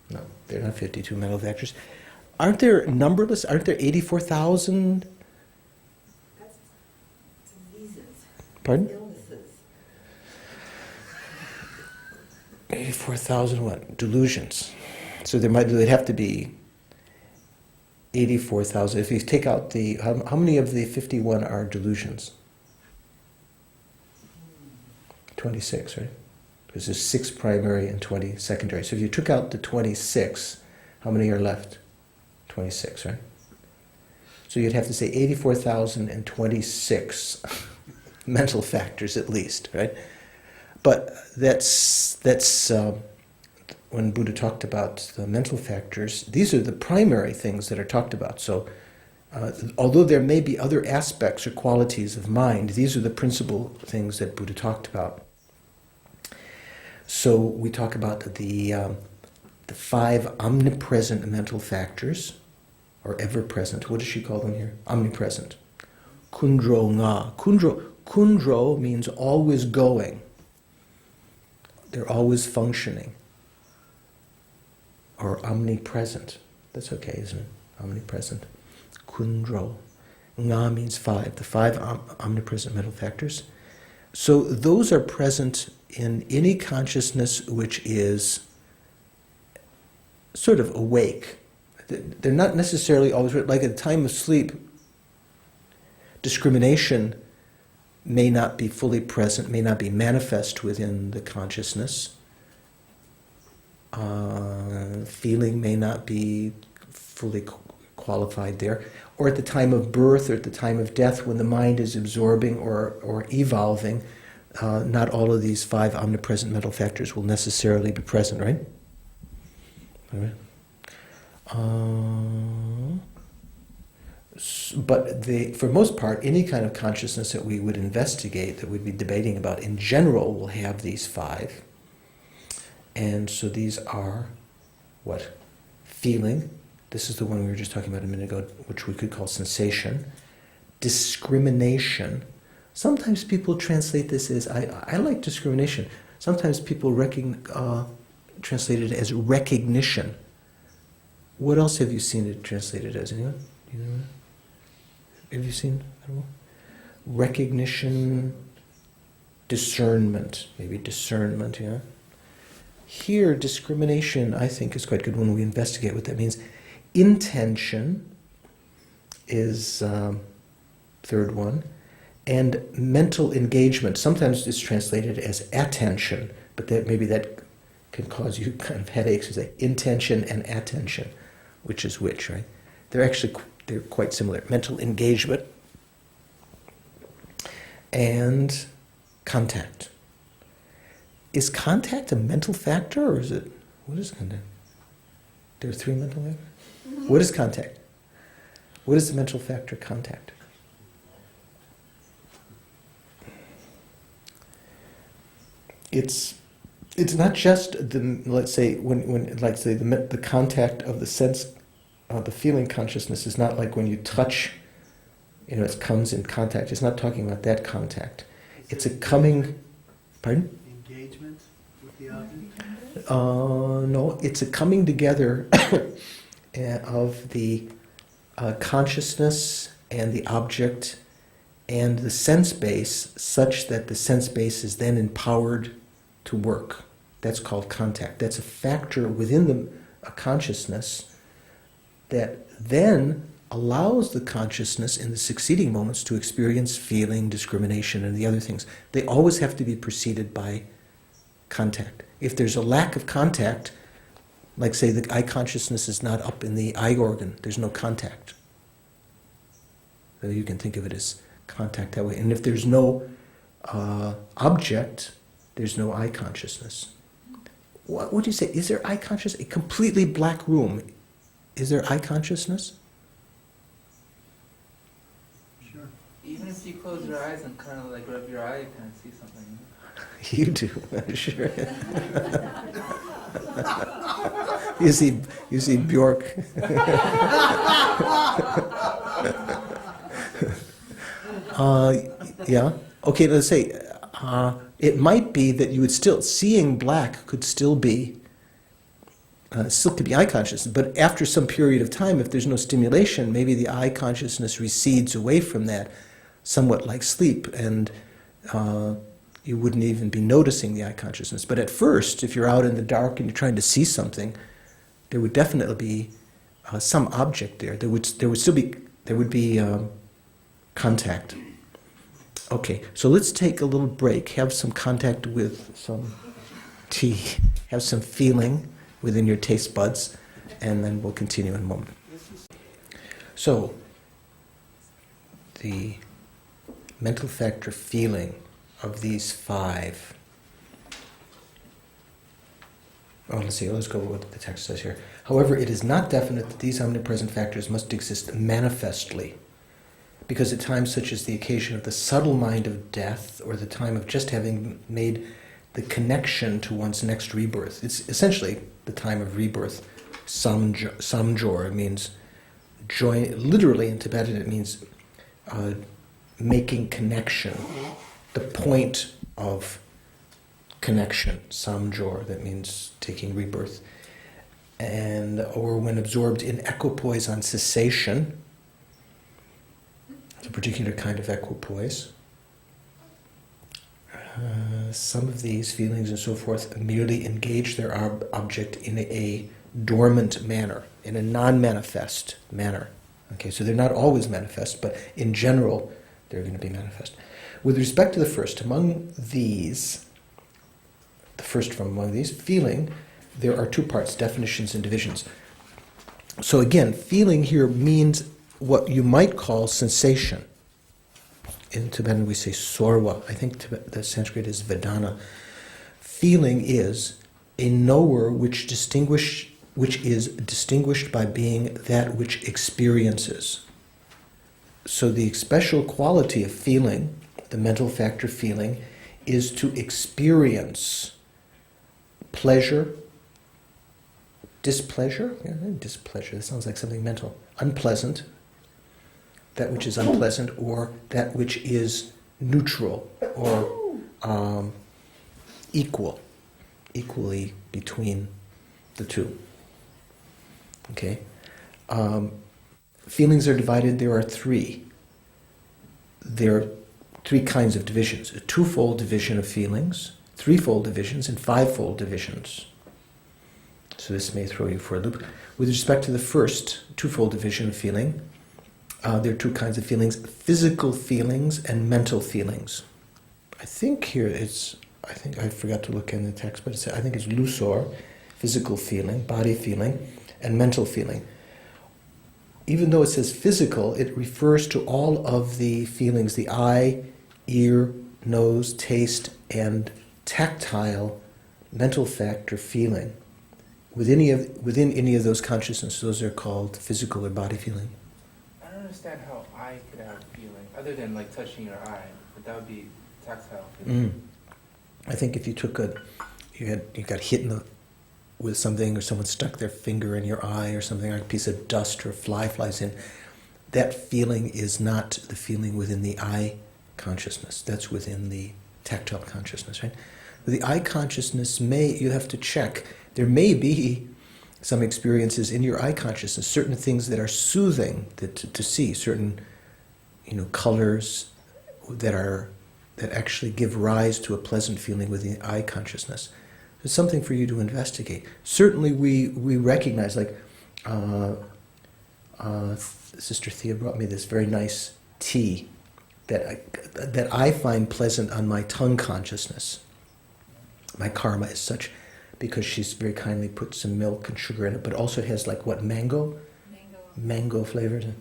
A: No, there are not 52 mental factors. Aren't there numberless? Aren't there 84,000?
E: That's diseases,
A: Pardon?
E: illnesses.
A: 84,000 what? Delusions. So there'd have to be 84,000. If you take out how many of the 51 are delusions? 26, right? Because there's 6 primary and 20 secondary. So if you took out the 26, how many are left? 26, right? So you'd have to say 84,026 mental factors at least, right? But that's when Buddha talked about the mental factors, these are the primary things that are talked about. So although there may be other aspects or qualities of mind, these are the principal things that Buddha talked about. So we talk about the 5 omnipresent mental factors, or ever-present. What does she call them here? Omnipresent. Kundro nga. Kundro means always going. They're always functioning. Or omnipresent. That's okay, isn't it? Omnipresent. Kundro. Nga means 5. The 5 omnipresent mental factors. So those are present in any consciousness which is sort of awake. They're not necessarily always, like at the time of sleep, discrimination may not be fully present, may not be manifest within the consciousness. Feeling may not be fully qualified there. Or at the time of birth or at the time of death when the mind is absorbing or evolving, not all of these 5 omnipresent mental factors will necessarily be present, right? All right. But for most part, any kind of consciousness that we would investigate, that we'd be debating about, in general, will have these 5. And so these are, what? Feeling. This is the one we were just talking about a minute ago, which we could call sensation. Discrimination. Sometimes people translate this as, I like discrimination. Sometimes people translate it as recognition. What else have you seen it translated as? Anyone? You know? Have you seen? I don't know. Recognition, discernment. Maybe discernment, yeah. Here, discrimination, I think, is quite good when we investigate what that means. Intention is third one. And mental engagement. Sometimes it's translated as attention, but maybe that can cause you kind of headaches. You say intention and attention, which is which, right? They're quite similar. Mental engagement and contact. Is contact a mental factor, or is it? What is contact? There are 3 mental factors. What is contact? What is the mental factor contact? It's not just the contact of the sense, the feeling consciousness is not like when you touch, it comes in contact. It's not talking about that contact. It's a coming, pardon?
F: Engagement with the object?
A: No, it's a coming together of the consciousness and the object and the sense base, such that the sense base is then empowered to work. That's called contact. That's a factor within a consciousness that then allows the consciousness in the succeeding moments to experience feeling, discrimination, and the other things. They always have to be preceded by contact. If there's a lack of contact, like say the eye consciousness is not up in the eye organ, there's no contact. So you can think of it as contact that way. And if there's no object, there's no eye consciousness. What do you say? Is there eye consciousness? A completely black room. Is there eye consciousness?
F: Sure.
H: Even if you close your eyes and kind of like rub your eye, you kind of see something.
A: You do, sure. You see Bjork. Yeah. Okay. Let's say it might be that you would still seeing black could still be could be eye consciousness, but after some period of time, if there's no stimulation, maybe the eye consciousness recedes away from that, somewhat like sleep, and you wouldn't even be noticing the eye consciousness. But at first, if you're out in the dark and you're trying to see something, there would definitely be some object there. There would be contact. Okay, so let's take a little break. Have some contact with some tea. Have some feeling within your taste buds, and then we'll continue in a moment. So, the mental factor feeling of these 5. Let's go with what the text says here. However, it is not definite that these omnipresent factors must exist manifestly, because at times such as the occasion of the subtle mind of death, or the time of just having made the connection to one's next rebirth. It's essentially the time of rebirth. Samjor means join. Literally in Tibetan, it means making connection. The point of connection, samjor, that means taking rebirth. Or when absorbed in equipoise on cessation. It's a particular kind of equipoise. Some of these feelings and so forth merely engage their object in a dormant manner, in a non-manifest manner. Okay, so they're not always manifest, but in general, they're going to be manifest. With respect to the first from among these, feeling there are two parts, definitions and divisions. So again, feeling here means what you might call sensation. In Tibetan we say sorwa. I think the Sanskrit is vedana. Feeling is a knower which is distinguished by being that which experiences. So the special quality of feeling, the mental factor feeling, is to experience pleasure, displeasure, displeasure, that sounds like something mental, unpleasant, that which is unpleasant, or that which is neutral, or equally between the two. Okay? Feelings are divided, there are three. There are three kinds of divisions. A twofold division of feelings, threefold divisions, and fivefold divisions. So this may throw you for a loop. With respect to the first twofold division of feeling, there are two kinds of feelings, physical feelings and mental feelings. I think I forgot to look in the text, but I think it's lusor, physical feeling, body feeling, and mental feeling. Even though it says physical, it refers to all of the feelings, the eye, ear, nose, taste, and tactile mental factor feeling. Within any of those consciousnesses, those are called physical or body feeling.
H: I don't understand how eye could have a feeling, other than like touching your eye, but that would be tactile feeling.
A: I think if you you got hit with something, or someone stuck their finger in your eye or something, or a piece of dust or a fly flies in, that feeling is not the feeling within the eye consciousness. That's within the tactile consciousness, right? The eye consciousness you have to check. There may be some experiences in your eye consciousness, certain things that are soothing to see, certain colors that actually give rise to a pleasant feeling within the eye consciousness. It's something for you to investigate. Certainly we recognize, like Sister Thea brought me this very nice tea that I find pleasant on my tongue consciousness. My karma is such, because she's very kindly put some milk and sugar in it, but also it has mango? Mango flavored.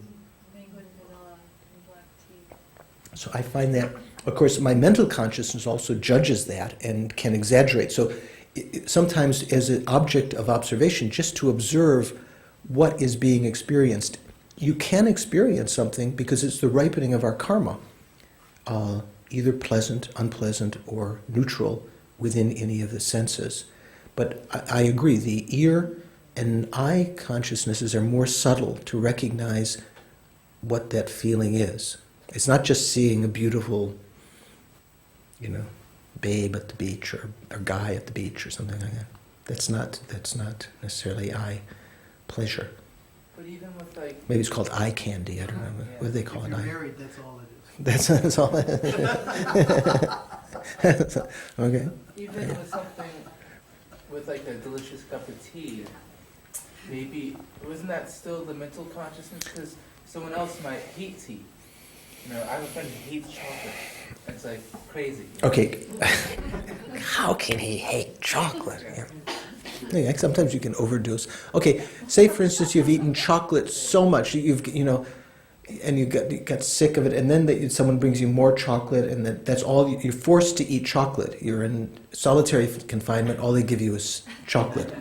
G: Mango and vanilla and black tea.
A: So I find that, of course, my mental consciousness also judges that and can exaggerate. So sometimes as an object of observation, just to observe what is being experienced, you can experience something because it's the ripening of our karma, either pleasant, unpleasant, or neutral within any of the senses. But I agree, the ear and eye consciousnesses are more subtle to recognize what that feeling is. It's not just seeing a beautiful, babe at the beach or guy at the beach or something like that. That's not necessarily eye pleasure.
H: But even with
A: Maybe it's called eye candy. I don't know. What do they call it?
B: If you're married, that's all it is.
A: That's all. Okay.
H: Even with something, with a delicious cup of tea, maybe, wasn't that still the mental consciousness? Because someone else might hate tea. I have a friend who hates chocolate. It's crazy.
A: Okay. How can he hate chocolate? Yeah, sometimes you can overdose. Okay, say for instance you've eaten chocolate so much and you got sick of it, and then someone brings you more chocolate, and that's all you're forced to eat chocolate. You're in solitary confinement. All they give you is chocolate.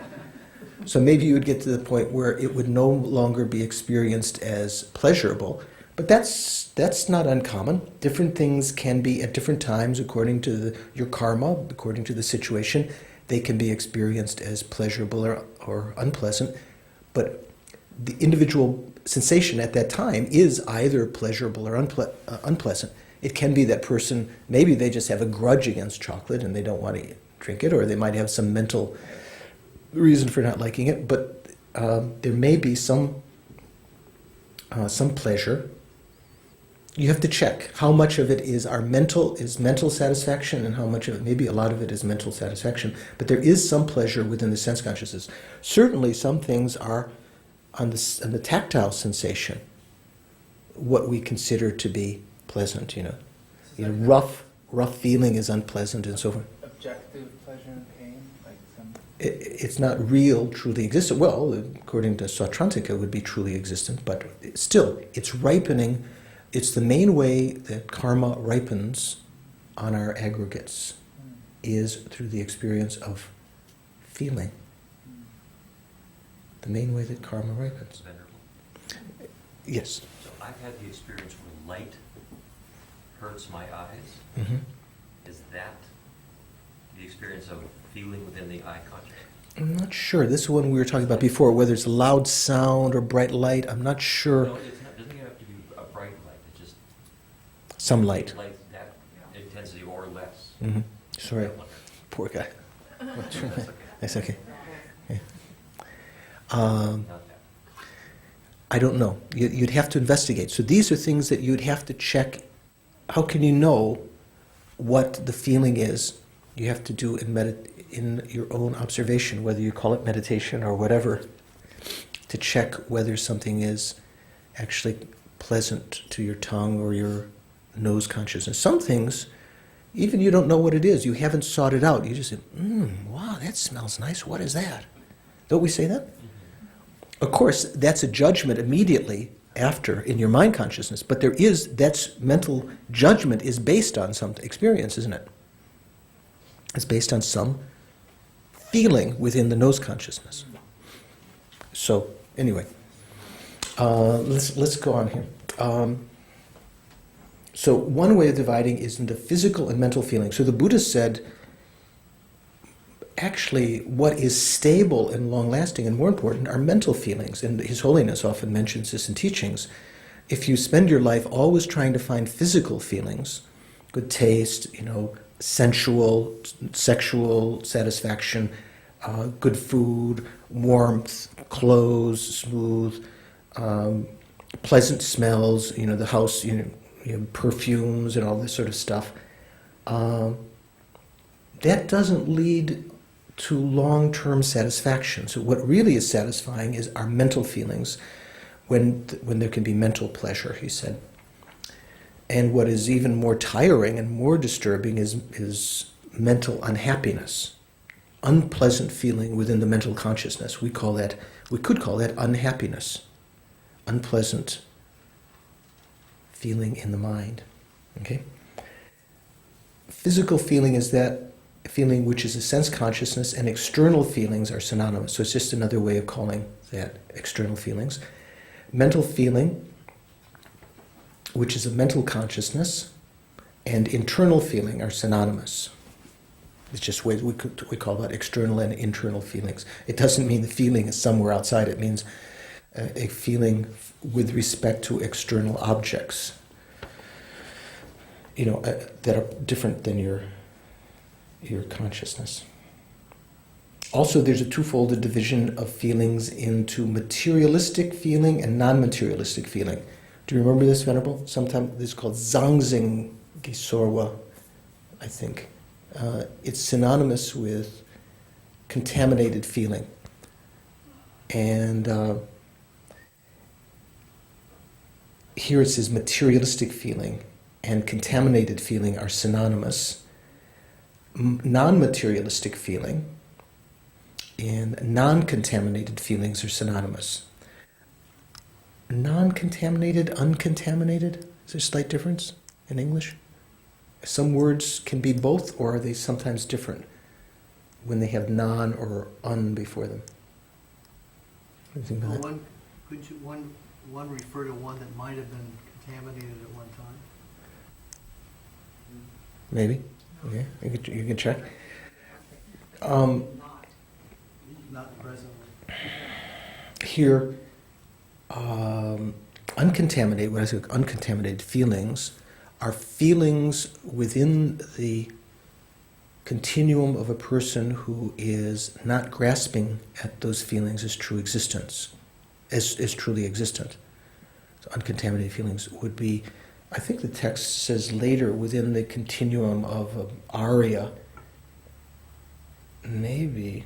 A: So maybe you would get to the point where it would no longer be experienced as pleasurable. But that's not uncommon. Different things can be at different times according to your karma, according to the situation. They can be experienced as pleasurable or unpleasant. But the individual sensation at that time is either pleasurable or unpleasant. It can be that person, maybe they just have a grudge against chocolate and they don't want to drink it, or they might have some mental reason for not liking it. But there may be some pleasure. You have to check how much of it is mental satisfaction, and how much of it, maybe a lot of it is mental satisfaction. But there is some pleasure within the sense consciousness. Certainly some things are on the tactile sensation, what we consider to be pleasant, rough feeling is unpleasant and so forth.
H: Objective pleasure and pain,
A: It's not real, truly existent. Well, according to Sautrantika, it would be truly existent, but still, it's ripening. It's the main way that karma ripens on our aggregates is through the experience of feeling. The main way that karma ripens.
I: Venerable.
A: Yes.
I: So I've had the experience where light hurts my eyes.
A: Mm-hmm.
I: Is that the experience of feeling within the eye consciousness?
A: I'm not sure. This is one we were talking about before, whether it's loud sound or bright light. I'm not sure.
I: No, it's not, doesn't even have to be a bright light. It's just
A: Some light.
I: light that intensity or less.
A: Mm-hmm. Sorry.
I: I wonder.
A: Poor guy.
I: That's okay.
A: That's okay. Yeah.
I: Not that.
A: I don't know. You'd have to investigate. So these are things that you'd have to check. How can you know what the feeling is? You have to do in your own observation, whether you call it meditation or whatever, to check whether something is actually pleasant to your tongue or your nose consciousness. Some things, even you don't know what it is. You haven't sought it out. You just say, wow, that smells nice. What is that? Don't we say that? Of course, that's a judgment immediately after in your mind consciousness, but that's mental judgment is based on some experience, isn't it? It's based on some feeling within the nose consciousness. So, anyway, let's go on here. So one way of dividing is into physical and mental feelings. So the Buddha said, actually, what is stable and long-lasting and more important are mental feelings. And His Holiness often mentions this in teachings. If you spend your life always trying to find physical feelings, good taste, sensual, sexual satisfaction, good food, warmth, clothes, smooth, pleasant smells, the house, perfumes and all this sort of stuff, that doesn't lead to long-term satisfaction. So what really is satisfying is our mental feelings when there can be mental pleasure, he said. And what is even more tiring and more disturbing is mental unhappiness, unpleasant feeling within the mental consciousness. We could call that unhappiness, unpleasant feeling in the mind. Okay? Physical feeling is that feeling which is a sense consciousness, and external feelings are synonymous. So it's just another way of calling that external feelings. Mental feeling, which is a mental consciousness, and internal feeling are synonymous. It's just ways we call that external and internal feelings. It doesn't mean the feeling is somewhere outside. It means a feeling with respect to external objects, that are different than your consciousness. Also, there's a twofold division of feelings into materialistic feeling and non-materialistic feeling. Do you remember this, Venerable? Sometimes this is called Zangzing Gisorwa, I think. It's synonymous with contaminated feeling. And here it says materialistic feeling and contaminated feeling are synonymous. Non-materialistic feeling and non-contaminated feelings are synonymous. Non-contaminated, uncontaminated? Is there a slight difference in English? Some words can be both, or are they sometimes different when they have non or un before them? What do you think about that?
J: Could you one refer to one that might have been contaminated at one time?
A: Maybe. Okay, you can check.
J: Not presently.
A: Here, uncontaminated, what I say, uncontaminated feelings are feelings within the continuum of a person who is not grasping at those feelings as true existence, as truly existent. So uncontaminated feelings would be, I think the text says later, within the continuum of Arya. Maybe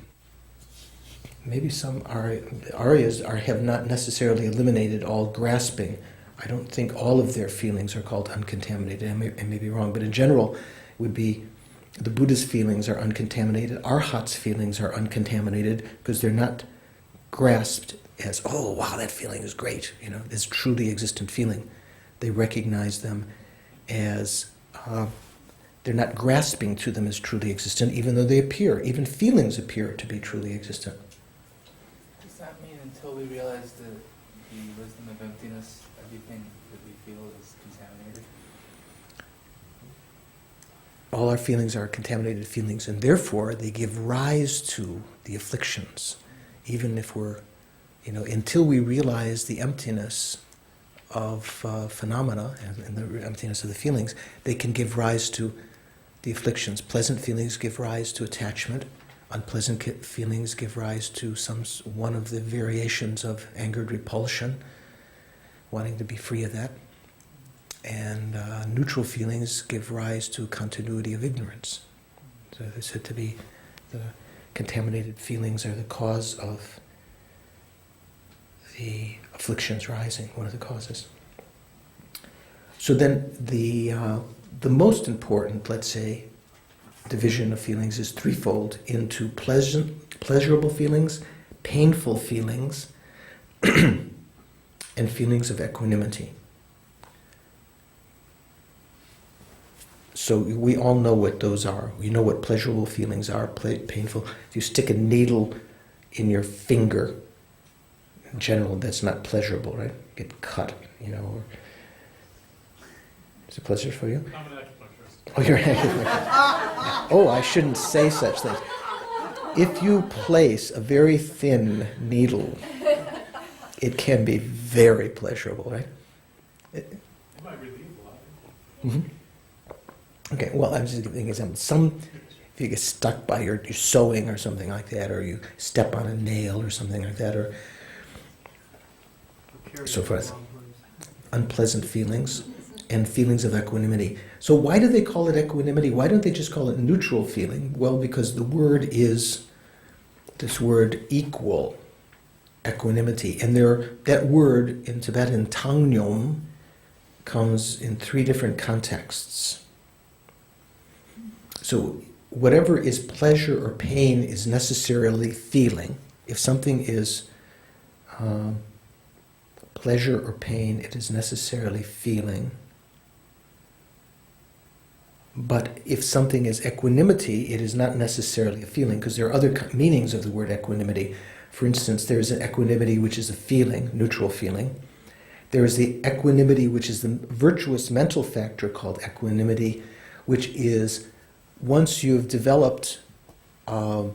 A: some Aryas have not necessarily eliminated all grasping. I don't think all of their feelings are called uncontaminated. I may be wrong, but in general, it would be The Buddha's feelings are uncontaminated. Arhat's feelings are uncontaminated because they're not grasped as, oh, wow, that feeling is great. It's truly existent feeling. They recognize them as, they're not grasping to them as truly existent, even though they appear, even feelings appear to be truly existent.
H: Does that mean until we realize the wisdom of emptiness, everything that we feel is contaminated?
A: All our feelings are contaminated feelings, and therefore they give rise to the afflictions. Even if we're, until we realize the emptiness of phenomena and the emptiness of the feelings, they can give rise to the afflictions. Pleasant feelings give rise to attachment. Unpleasant feelings give rise to one of the variations of angered repulsion, wanting to be free of that. And neutral feelings give rise to continuity of ignorance. So they're said to be the contaminated feelings are the cause of the afflictions rising, one of the causes. So then the most important, let's say, division of feelings is threefold into pleasurable feelings, painful feelings, and feelings of equanimity. So we all know what those are. We know what pleasurable feelings are, painful. If you stick a needle in your finger, in general, that's not pleasurable, right? Get cut, Or is it pleasure for you?
D: I'm an acupuncturist.
A: Oh, you're an acupuncturist. Oh, I shouldn't say such things. If you place a very thin needle, it can be very pleasurable, right?
D: It might relieve a lot.
A: Mm-hmm. Okay, well, I'm just giving an example. If you get stuck by your sewing or something like that, or you step on a nail or something like that, or so forth. Unpleasant feelings and feelings of equanimity. So why do they call it equanimity? Why don't they just call it neutral feeling? Well, because the word is this word equal, equanimity. And that word in Tibetan, tangyom, comes in 3 different contexts. So whatever is pleasure or pain is necessarily feeling. If something is pleasure or pain, it is necessarily feeling. But if something is equanimity, it is not necessarily a feeling, because there are other meanings of the word equanimity. For instance, there is an equanimity which is a feeling, neutral feeling. There is the equanimity which is the virtuous mental factor called equanimity, which is once you've developed a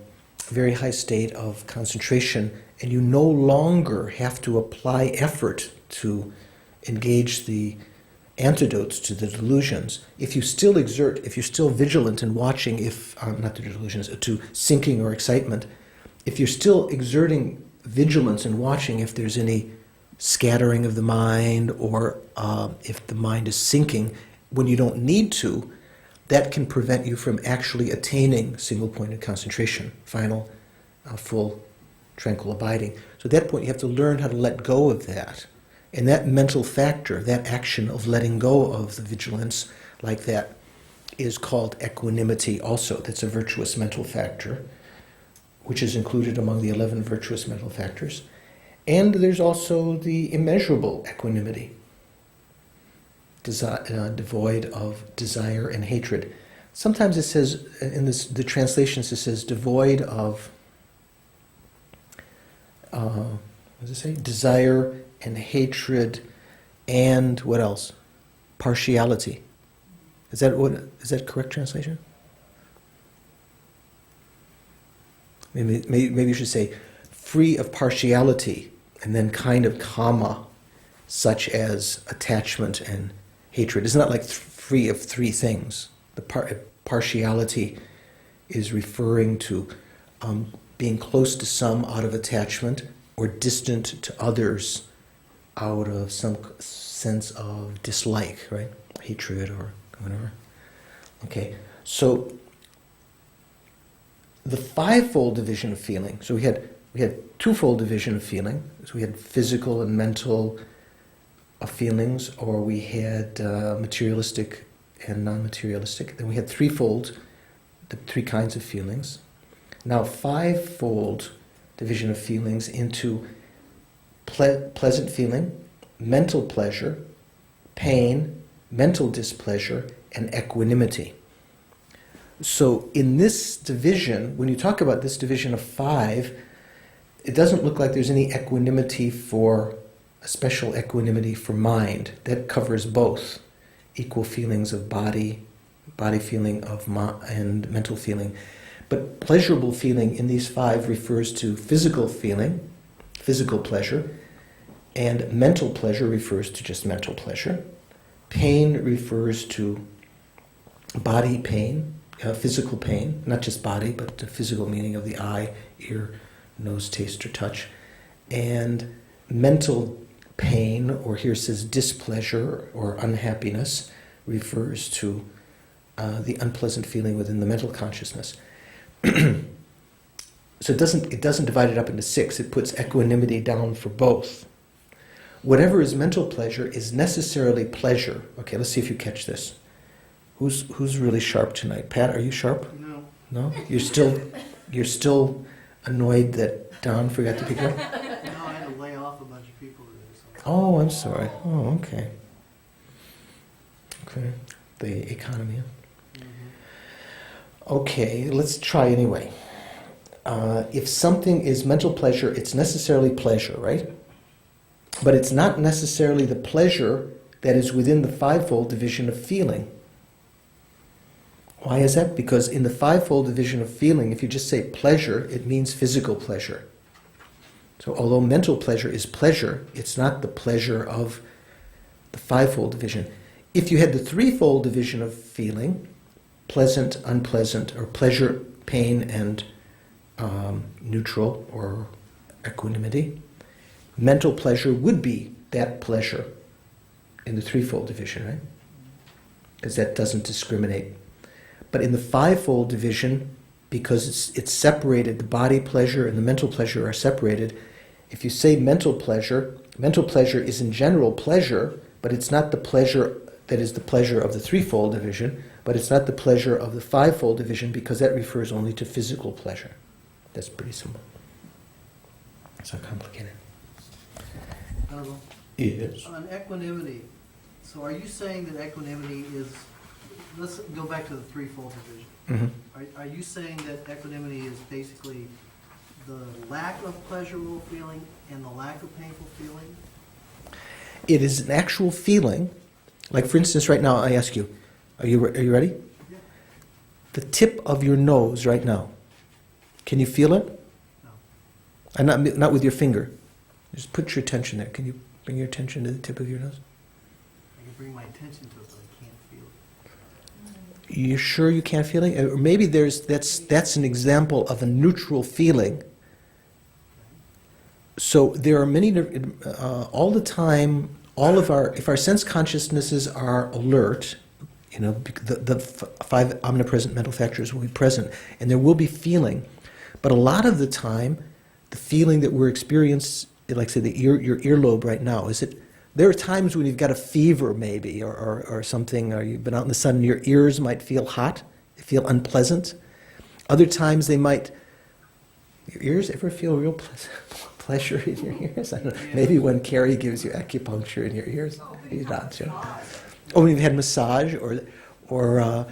A: very high state of concentration and you no longer have to apply effort to engage the antidotes to the delusions, if you still exert, if you're still vigilant in watching, not the delusions, to sinking or excitement, if you're still exerting vigilance in watching if there's any scattering of the mind or if the mind is sinking when you don't need to, that can prevent you from actually attaining single-pointed concentration, final, full, tranquil abiding. So at that point you have to learn how to let go of that. And that mental factor, that action of letting go of the vigilance like that, is called equanimity also. That's a virtuous mental factor, which is included among the 11 virtuous mental factors. And there's also the immeasurable equanimity, devoid of desire and hatred. Sometimes it says, in the translations it says devoid of, what does it say? Desire and hatred and what else? Partiality. Is that correct translation? Maybe you should say free of partiality and then kind of kama, such as attachment and hatred. It's not like free of 3 things. The partiality is referring to being close to some out of attachment or distant to others out of some sense of dislike, right? Hatred or whatever. Okay, so the 5-fold division of feeling. So we had 2-fold division of feeling. So we had physical and mental feelings, or we had materialistic and non-materialistic. Then we had 3-fold the three kinds of feelings. Now, fivefold division of feelings into pleasant feeling, mental pleasure, pain, mental displeasure, and equanimity. So in this division, when you talk about this division of 5, it doesn't look like there's any equanimity for, a special equanimity for mind. That covers both equal feelings of body feeling of and mental feeling. But pleasurable feeling in these 5 refers to physical feeling, physical pleasure, and mental pleasure refers to just mental pleasure. Pain refers to body pain, physical pain, not just body, but the physical meaning of the eye, ear, nose, taste, or touch. And mental pain, or here it says displeasure or unhappiness, refers to the unpleasant feeling within the mental consciousness. So it doesn't divide it up into 6. It puts equanimity down for both. Whatever is mental pleasure is necessarily pleasure. Okay, let's see if you catch this. Who's really sharp tonight? Pat, are you sharp?
J: No.
A: No? You're still annoyed that Don forgot to pick you up?
J: No, I had to lay off a bunch of people today. So.
A: Oh, I'm sorry. Oh, okay. Okay. The economy.
J: Mhm.
A: Okay, let's try anyway. If something is mental pleasure, it's necessarily pleasure, right? But it's not necessarily the pleasure that is within the fivefold division of feeling. Why is that? Because in the fivefold division of feeling, if you just say pleasure, it means physical pleasure. So although mental pleasure is pleasure, it's not the pleasure of the fivefold division. If you had the threefold division of feeling, pleasant, unpleasant, or pleasure, pain, and neutral or equanimity, mental pleasure would be that pleasure in the threefold division, right? Because that doesn't discriminate. But in the fivefold division, because it's separated, the body pleasure and the mental pleasure are separated. If you say mental pleasure is in general pleasure, but it's not the pleasure that is the pleasure of the threefold division, but it's not the pleasure of the fivefold division because that refers only to physical pleasure. That's pretty simple. It's not complicated.
J: Venerable,
A: Yes.
J: on equanimity, so are you saying that equanimity is, let's go back to the threefold division.
A: Mm-hmm.
J: Are you saying that equanimity is basically the lack of pleasurable feeling and the lack of painful feeling?
A: It is an actual feeling. Like for instance, right now I ask you, are you ready?
J: Yeah.
A: The tip of your nose right now. Can you feel it?
J: No.
A: And not with your finger. Just put your attention there. Can you bring your attention to the tip of your nose?
J: I can bring my attention to it, but I can't feel it.
A: You're sure you can't feel it? Or maybe that's an example of a neutral feeling. So there are many, all the time, if our sense consciousnesses are alert, the 5 omnipresent mental factors will be present, and there will be feeling. But a lot of the time, the feeling that we're experiencing, like say your earlobe right now, there are times when you've got a fever maybe, or something, or you've been out in the sun and your ears might feel hot, they feel unpleasant. Other times your ears ever feel real pleasure in your ears? I don't know. Maybe when Carrie gives you acupuncture in your ears. You nods, Oh, when you've had massage, or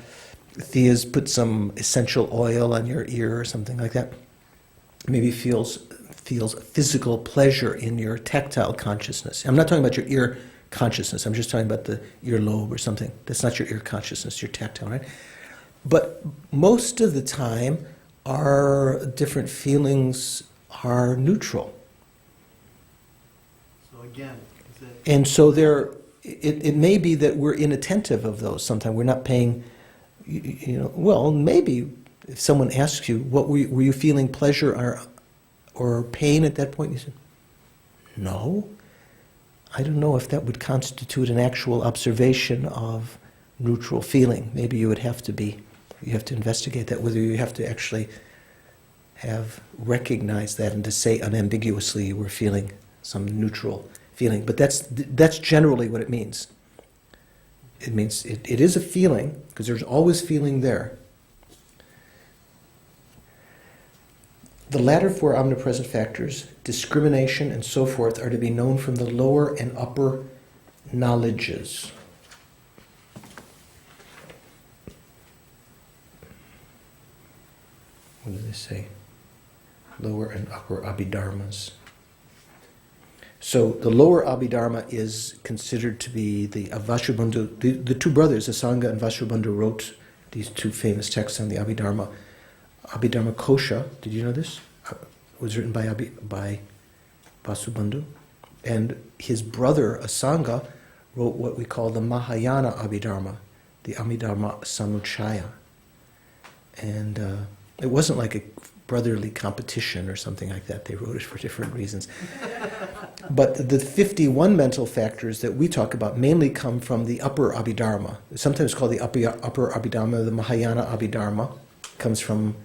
A: Thea's put some essential oil on your ear or something like that. Maybe feels physical pleasure in your tactile consciousness. I'm not talking about your ear consciousness. I'm just talking about the earlobe or something. That's not your ear consciousness, your tactile, right? But most of the time, our different feelings are neutral.
J: So again, is it...
A: And so it may be that we're inattentive of those. Sometimes we're not paying, well, maybe if someone asks you, what were you feeling pleasure or pain at that point? You said, no. I don't know if that would constitute an actual observation of neutral feeling. Maybe you have to investigate that, whether you have to actually have recognized that and to say unambiguously you were feeling some neutral feeling. But that's generally what it means. It means it is a feeling, because there's always feeling there. The latter four omnipresent factors, discrimination and so forth, are to be known from the lower and upper knowledges. What do they say? Lower and upper abhidharmas. So the lower abhidharma is considered to be the Vasubandhu. The two brothers, Asanga and Vasubandhu, wrote these two famous texts on the abhidharma. Abhidharma Kosha, did you know this? Was written by Vasubandhu. And his brother Asanga wrote what we call the Mahayana Abhidharma, the Abhidharma Samuchaya. And it wasn't like a brotherly competition or something like that. They wrote it for different reasons. But the 51 mental factors that we talk about mainly come from the upper Abhidharma. Sometimes called the upper Abhidharma, the Mahayana Abhidharma. Comes from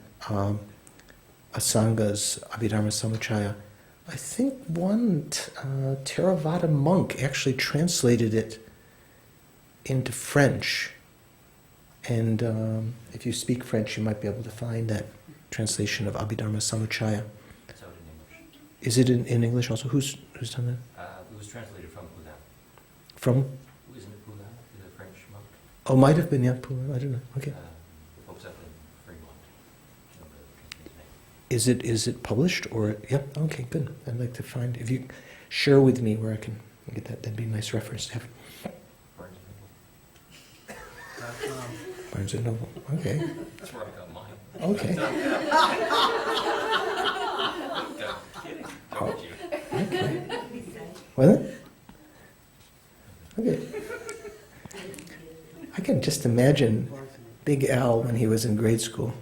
A: Asanga's Abhidharma Samuchaya. I think one Theravada monk actually translated it into French. And if you speak French, you might be able to find that translation of Abhidharma Samuchaya.
I: It's out in English.
A: Is it in English also? Who's done that?
I: It was translated from Poulain.
A: From?
I: Isn't it Poulain, the French monk?
A: Oh, might have been, yeah. I don't know. Okay.
I: Folks up in Fremont. I don't know his name.
A: Is it published or? Yeah. Okay. Good. I'd like to find. If you share with me where I can get that, that'd be a nice reference to have.
I: Barnes and Noble.
A: Barnes and Noble. Okay.
I: That's where I got mine.
A: Okay.
I: Kidding. Don't you?
A: Okay. Was it? Okay. I can just imagine Big Al when he was in grade school.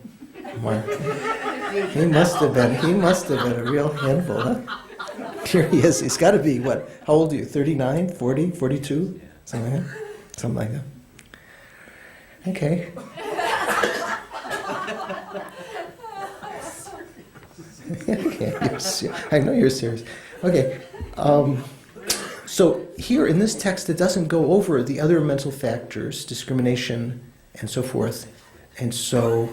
A: Mark. He must have been a real handful, huh? Here he is. He's got to be, what? How old are you? 39, 40, 42? Something like that? Something like that. Okay. Okay, I know you're serious. Okay. So here in this text, it doesn't go over the other mental factors, discrimination and so forth. And so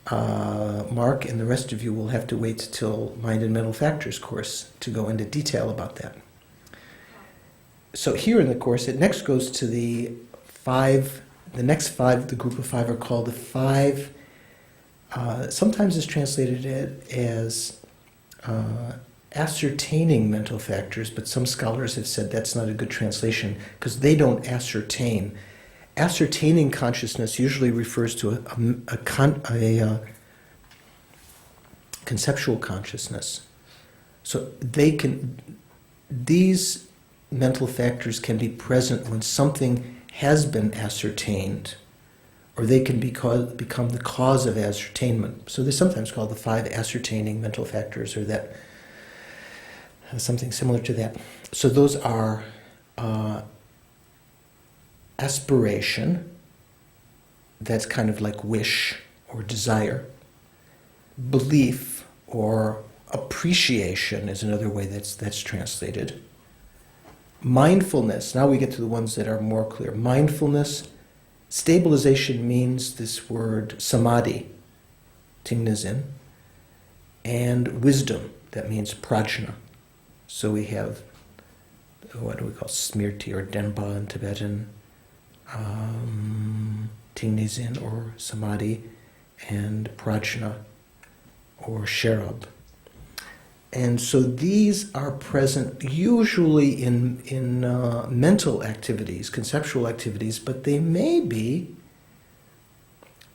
A: Mark and the rest of you will have to wait till Mind and Mental Factors course to go into detail about that. So here in the course, it next goes to the next five, the group of five are called the five, sometimes it's translated as ascertaining mental factors, but some scholars have said that's not a good translation because they don't ascertain. Ascertaining consciousness usually refers to a conceptual consciousness. So these mental factors can be present when something has been ascertained, or they can become the cause of ascertainment. So they're sometimes called the five ascertaining mental factors, or that something similar to that. So those are aspiration, that's kind of like wish or desire. Belief or appreciation is another way that's translated. Mindfulness, now we get to the ones that are more clear. Mindfulness, stabilization means this word samadhi, tingnazin, and wisdom, that means prajna. So we have, what do we call smriti or denpa in Tibetan, tingnazin or samadhi, and prajna or sherab. And so these are present usually in mental activities, conceptual activities, but there may be,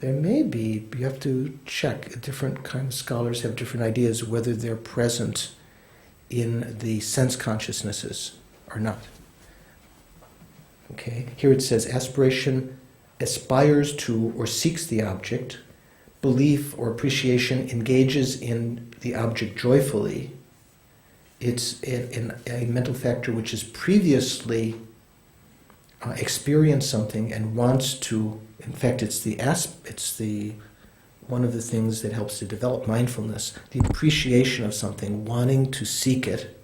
A: you have to check, different kind of scholars have different ideas whether they're present in the sense consciousnesses or not. Okay, here it says aspiration aspires to or seeks the object, belief or appreciation engages in the object joyfully. It's a mental factor which has previously experienced something and wants to. In fact, it's the one of the things that helps to develop mindfulness. The appreciation of something, wanting to seek it.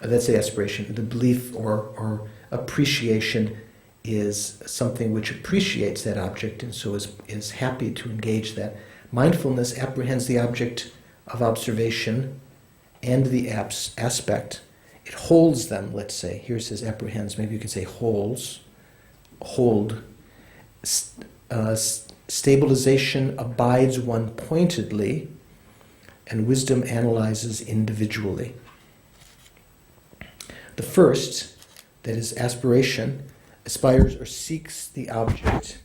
A: That's the aspiration. The belief or appreciation is something which appreciates that object and so is happy to engage that. Mindfulness apprehends the object of observation and the aspect. It holds them, let's say. Here it says apprehends. Maybe you could say holds. Hold. Stabilization abides one pointedly, and wisdom analyzes individually. The first, that is aspiration, aspires or seeks the object.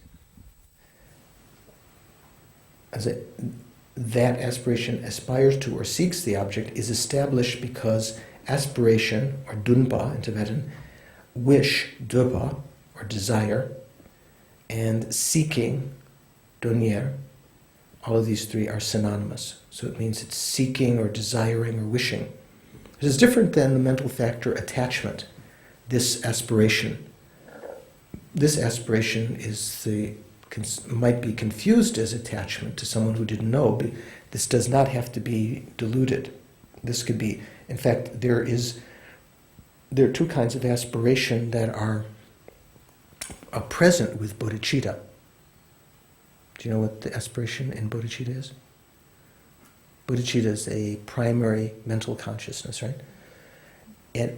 A: That aspiration aspires to or seeks the object is established because aspiration, or dunpa in Tibetan, wish, dupa, or desire, and seeking, donier, all of these three are synonymous. So it means it's seeking or desiring or wishing. This is different than the mental factor attachment, this aspiration. This aspiration might be confused as attachment to someone who didn't know, but this does not have to be diluted. This could be, in fact, there are two kinds of aspiration that are present with bodhicitta. Do you know what the aspiration in bodhicitta is? Bodhicitta is a primary mental consciousness, right?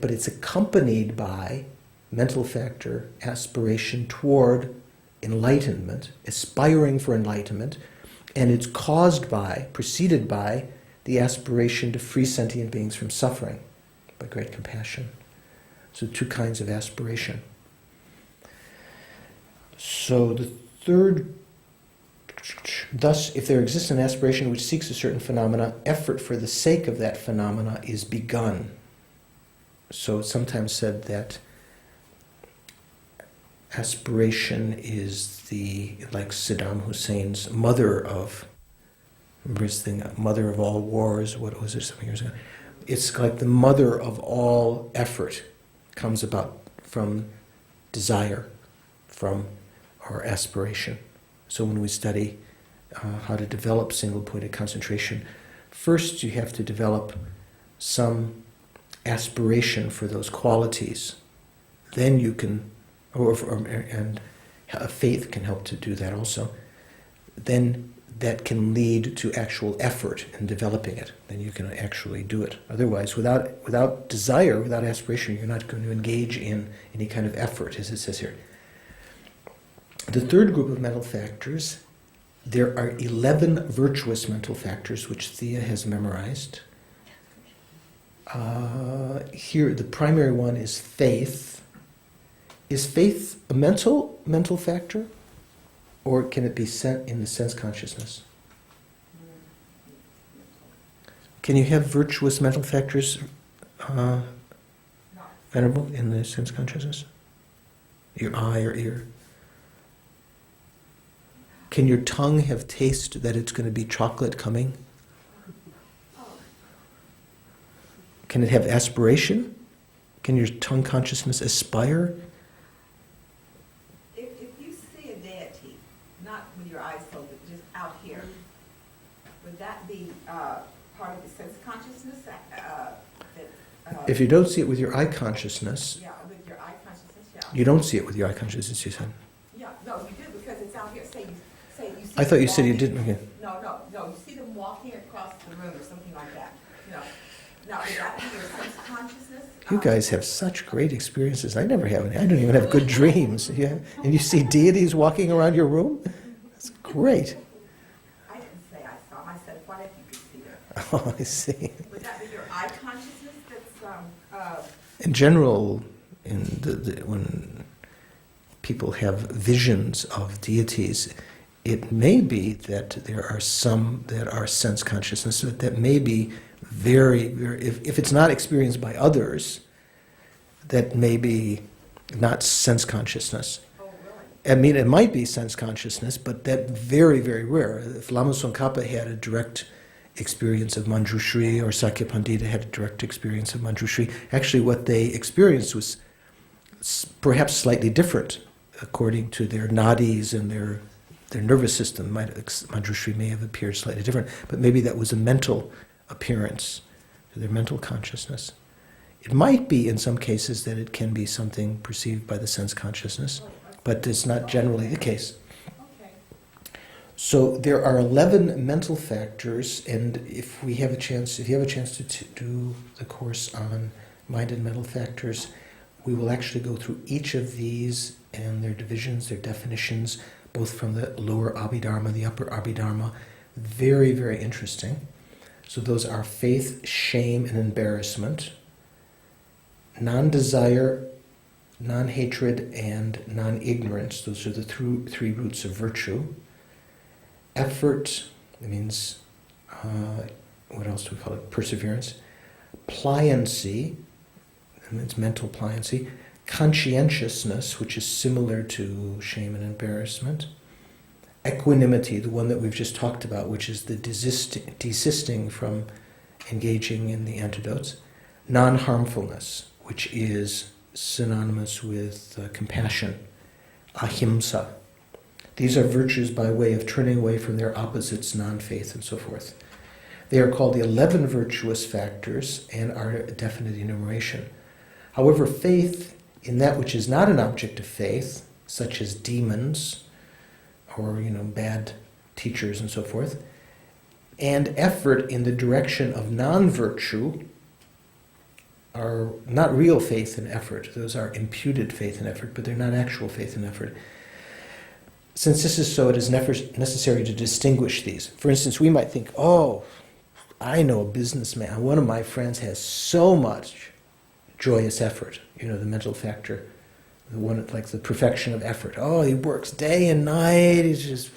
A: But it's accompanied by mental factor aspiration toward enlightenment, aspiring for enlightenment, and it's caused by, preceded by, the aspiration to free sentient beings from suffering by great compassion. So two kinds of aspiration. So the third, thus, if there exists an aspiration which seeks a certain phenomena, effort for the sake of that phenomena is begun. So it's sometimes said that aspiration is like Saddam Hussein's mother of, remember his thing, mother of all wars, what was it some years ago? It's like the mother of all effort comes about from desire, from our aspiration. So when we study how to develop single-pointed concentration, first you have to develop some aspiration for those qualities. Then you can, and faith can help to do that also. Then that can lead to actual effort in developing it. Then you can actually do it. Otherwise, without desire, without aspiration, you're not going to engage in any kind of effort, as it says here. The third group of mental factors, there are 11 virtuous mental factors, which Thea has memorized. Here, the primary one is faith. Is faith a mental factor? Or can it be sent in the sense consciousness? Can you have virtuous mental factors, Venerable, in the sense consciousness? Your eye or ear? Can your tongue have taste that it's going to be chocolate coming? Can it have aspiration? Can your tongue consciousness aspire?
E: If you see a deity, not with your eyes closed, but just out here, would that be part of the sense consciousness?
A: If you don't see it with your eye consciousness,
E: Yeah, with your eye consciousness, yeah.
A: you don't see it with your eye consciousness, you said.
E: Yeah, no, you do, because it's out here. Say you see
A: I thought you
E: them
A: said you
E: walking-
A: didn't. Okay.
E: No, you see them walking across the room or something like that. Now, would that be your sense consciousness?
A: You guys have such great experiences. I never have any. I don't even have good dreams. Yeah, and you see deities walking around your room? That's great.
E: I didn't say I saw them. I said, what if you could see them?
A: Oh, I see.
E: Would that be your eye consciousness that's,
A: In general, when people have visions of deities, it may be that there are some that are sense consciousness, but that may be very, very, if it's not experienced by others, that may be not sense consciousness.
E: oh, really?
A: I mean, it might be sense consciousness, but that very, very rare. If Lama Tsongkhapa had a direct experience of Manjushri, or Sakya Pandita had a direct experience of Manjushri, actually what they experienced was perhaps slightly different according to their nadis and their nervous system. Manjushri may have appeared slightly different, but maybe that was a mental appearance to their mental consciousness. It might be in some cases that it can be something perceived by the sense consciousness, but it's not generally the case.
E: Okay.
A: So there are 11 mental factors, and if you have a chance to do the course on mind and mental factors, we will actually go through each of these and their divisions, their definitions, both from the lower Abhidharma, the upper Abhidharma. Very, very interesting. So those are faith, shame, and embarrassment, non-desire, non-hatred, and non-ignorance. Those are the three roots of virtue. Effort, that means, what else do we call it? Perseverance. Pliancy, that means mental pliancy. Conscientiousness, which is similar to shame and embarrassment. Equanimity, the one that we've just talked about, which is the desisting from engaging in the antidotes. Non-harmfulness, which is synonymous with compassion. Ahimsa. These are virtues by way of turning away from their opposites, non-faith, and so forth. They are called the 11 virtuous factors and are a definite enumeration. However, faith in that which is not an object of faith, such as demons or bad teachers and so forth, and effort in the direction of non-virtue are not real faith and effort. Those are imputed faith and effort, but they're not actual faith and effort. Since this is so, it is necessary to distinguish these. For instance, we might think, oh, I know a businessman. One of my friends has so much joyous effort, the mental factor, the one like the perfection of effort. Oh, he works day and night. He's just,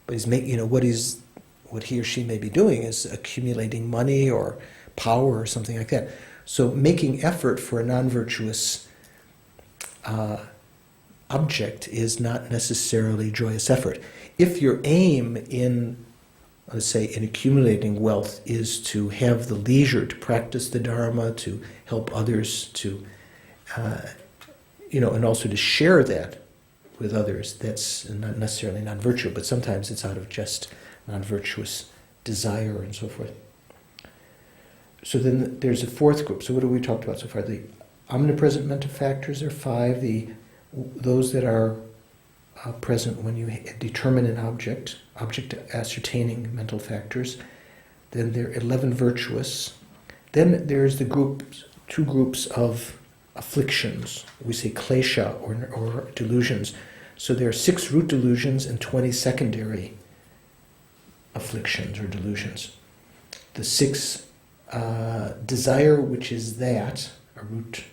A: but he's making, what he or she may be doing is accumulating money or power or something like that. So making effort for a non-virtuous object is not necessarily joyous effort. If your aim in, let's say, in accumulating wealth is to have the leisure to practice the Dharma, to help others, to, and also to share that with others, that's not necessarily non-virtue, but sometimes it's out of just non-virtuous desire and so forth. So then there's a fourth group. So what have we talked about so far? The omnipresent mental factors are 5. Those that are present when you determine an object ascertaining mental factors. Then there are 11 virtuous. Then there's two groups of afflictions. We say klesha or delusions. So there are 6 root delusions and 20 secondary afflictions or delusions. The 6 desire, which is that, a root.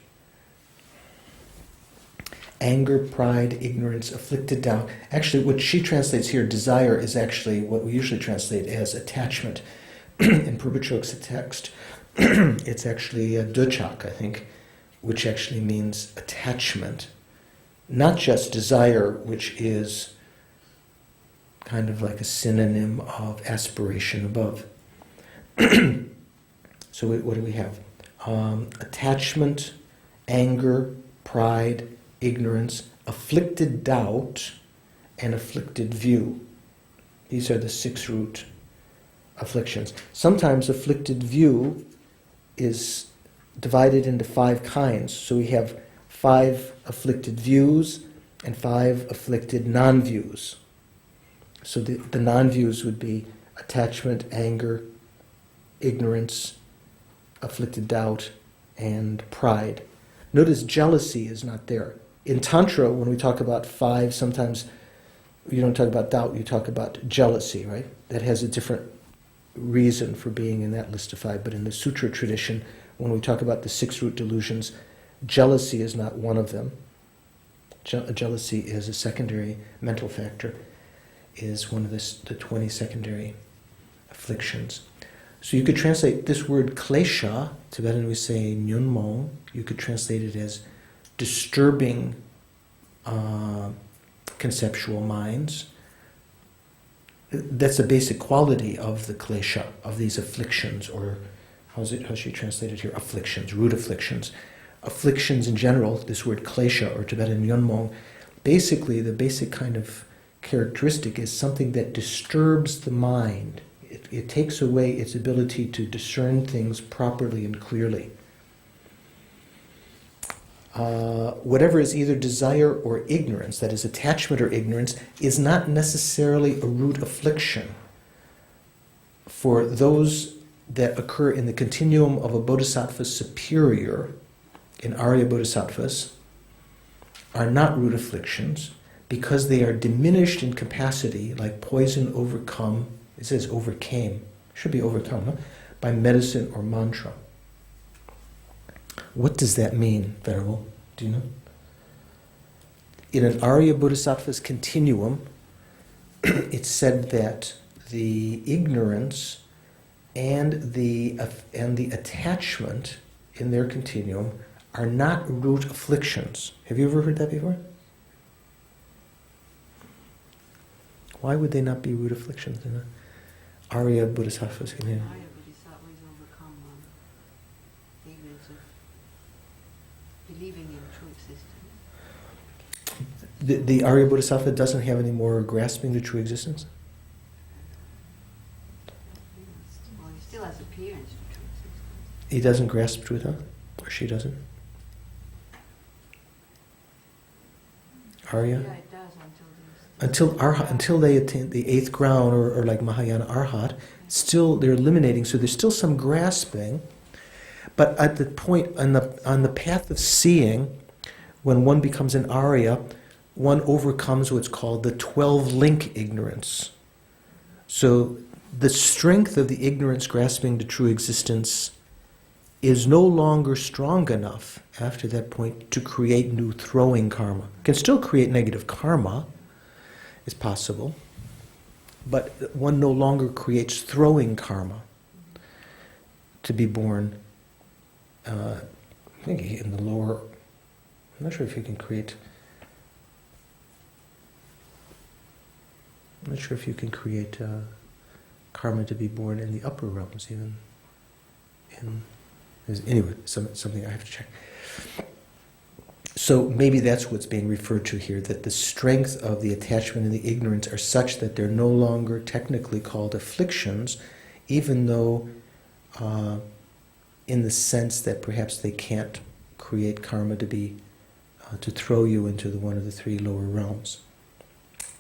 A: Anger, pride, ignorance, afflicted doubt. Actually, what she translates here, desire, is actually what we usually translate as attachment. In Purvachok's text, it's actually a duchak, I think, which actually means attachment. Not just desire, which is kind of like a synonym of aspiration above. So what do we have? Attachment, anger, pride, ignorance, afflicted doubt, and afflicted view. These are the 6 root afflictions. Sometimes afflicted view is divided into 5 kinds. So we have 5 afflicted views and 5 afflicted non-views. So the non-views would be attachment, anger, ignorance, afflicted doubt, and pride. Notice jealousy is not there. In Tantra, when we talk about 5, sometimes you don't talk about doubt, you talk about jealousy, right? That has a different reason for being in that list of 5. But in the Sutra tradition, when we talk about the 6 root delusions, jealousy is not one of them. Jealousy is a secondary mental factor, is one of the 20 secondary afflictions. So you could translate this word klesha, Tibetan we say nyunmong, you could translate it as disturbing conceptual minds. That's a basic quality of the klesha, of these afflictions, or how's she translated here? Afflictions, root afflictions. Afflictions in general, this word klesha or Tibetan nyunmong, basically the basic kind of characteristic is something that disturbs the mind. It takes away its ability to discern things properly and clearly. whatever is either desire or ignorance, that is attachment or ignorance, is not necessarily a root affliction for those that occur in the continuum of a bodhisattva superior, in Arya bodhisattvas, are not root afflictions because they are diminished in capacity, like poison overcome, it says overcame, should be overcome, huh? By medicine or mantra. What does that mean, Venerable? Do you know? In an Arya bodhisattva's continuum, it's said that the ignorance and the attachment in their continuum are not root afflictions. Have you ever heard that before? Why would they not be root afflictions in an Arya bodhisattva's continuum?
K: Arya bodhisattvas overcome ignorance of believing in true existence.
A: The Arya bodhisattva doesn't have any more grasping the true existence?
K: Well, he still has appearance to true existence.
A: He doesn't grasp truth, huh? Or she doesn't? Arya?
K: Yeah, it does until
A: Until they attain the 8th ground, or like Mahayana Arhat, still they're eliminating, so there's still some grasping. But at the point, on the path of seeing, when one becomes an Arya, one overcomes what's called the 12-link ignorance. So the strength of the ignorance grasping the true existence is no longer strong enough after that point to create new throwing karma. Can still create negative karma, is possible, but one no longer creates throwing karma to be born, I think in the lower, I'm not sure if you can create, I'm not sure if you can create karma to be born in the upper realms even. Anyway, something I have to check. So maybe that's what's being referred to here, that the strength of the attachment and the ignorance are such that they're no longer technically called afflictions, even though in the sense that perhaps they can't create karma to be to throw you into one of the 3 lower realms,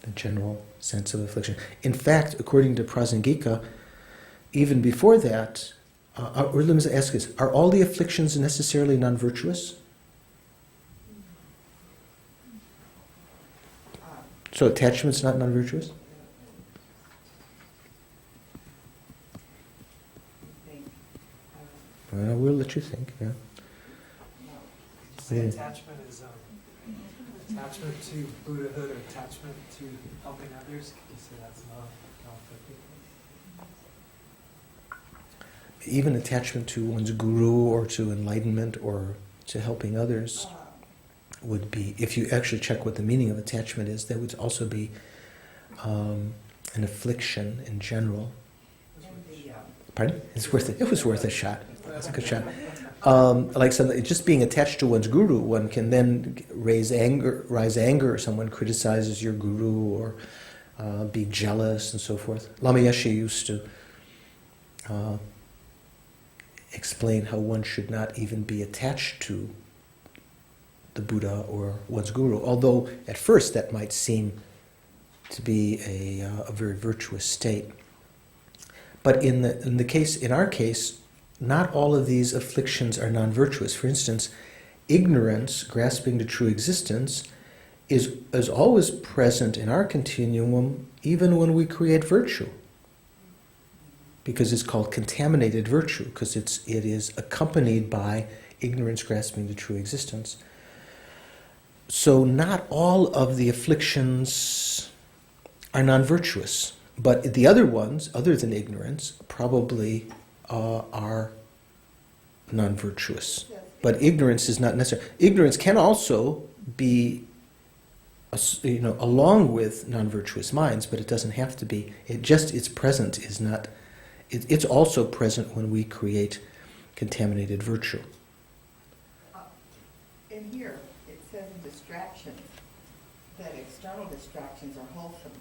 A: the general sense of affliction. In fact, according to Prasangika, even before that, or let me ask this, are all the afflictions necessarily non-virtuous? So attachment's not non-virtuous? Well, we'll let you think, yeah.
B: Say attachment is attachment to Buddhahood or attachment to helping others. Can you say that's not afflicting?
A: Even attachment to one's guru or to enlightenment or to helping others would be, if you actually check what the meaning of attachment is, that would also be an affliction in general. Pardon? It's worth it. It was worth a shot. That's a good shot. Like something, just being attached to one's guru, one can then rise anger, or someone criticizes your guru, or be jealous and so forth. Lama Yeshe used to explain how one should not even be attached to the Buddha or one's guru, although at first that might seem to be a very virtuous state. But in our case, not all of these afflictions are non-virtuous. For instance, ignorance, grasping the true existence, is always present in our continuum, even when we create virtue, because it's called contaminated virtue, because it is accompanied by ignorance grasping the true existence. So not all of the afflictions are non-virtuous, but the other ones, other than ignorance, probably are non-virtuous. But ignorance is not necessary. Ignorance can also be, along with non-virtuous minds, but it doesn't have to be. Its present is not. It's also present when we create contaminated virtue.
E: In here, it says in distractions that external distractions are wholesome.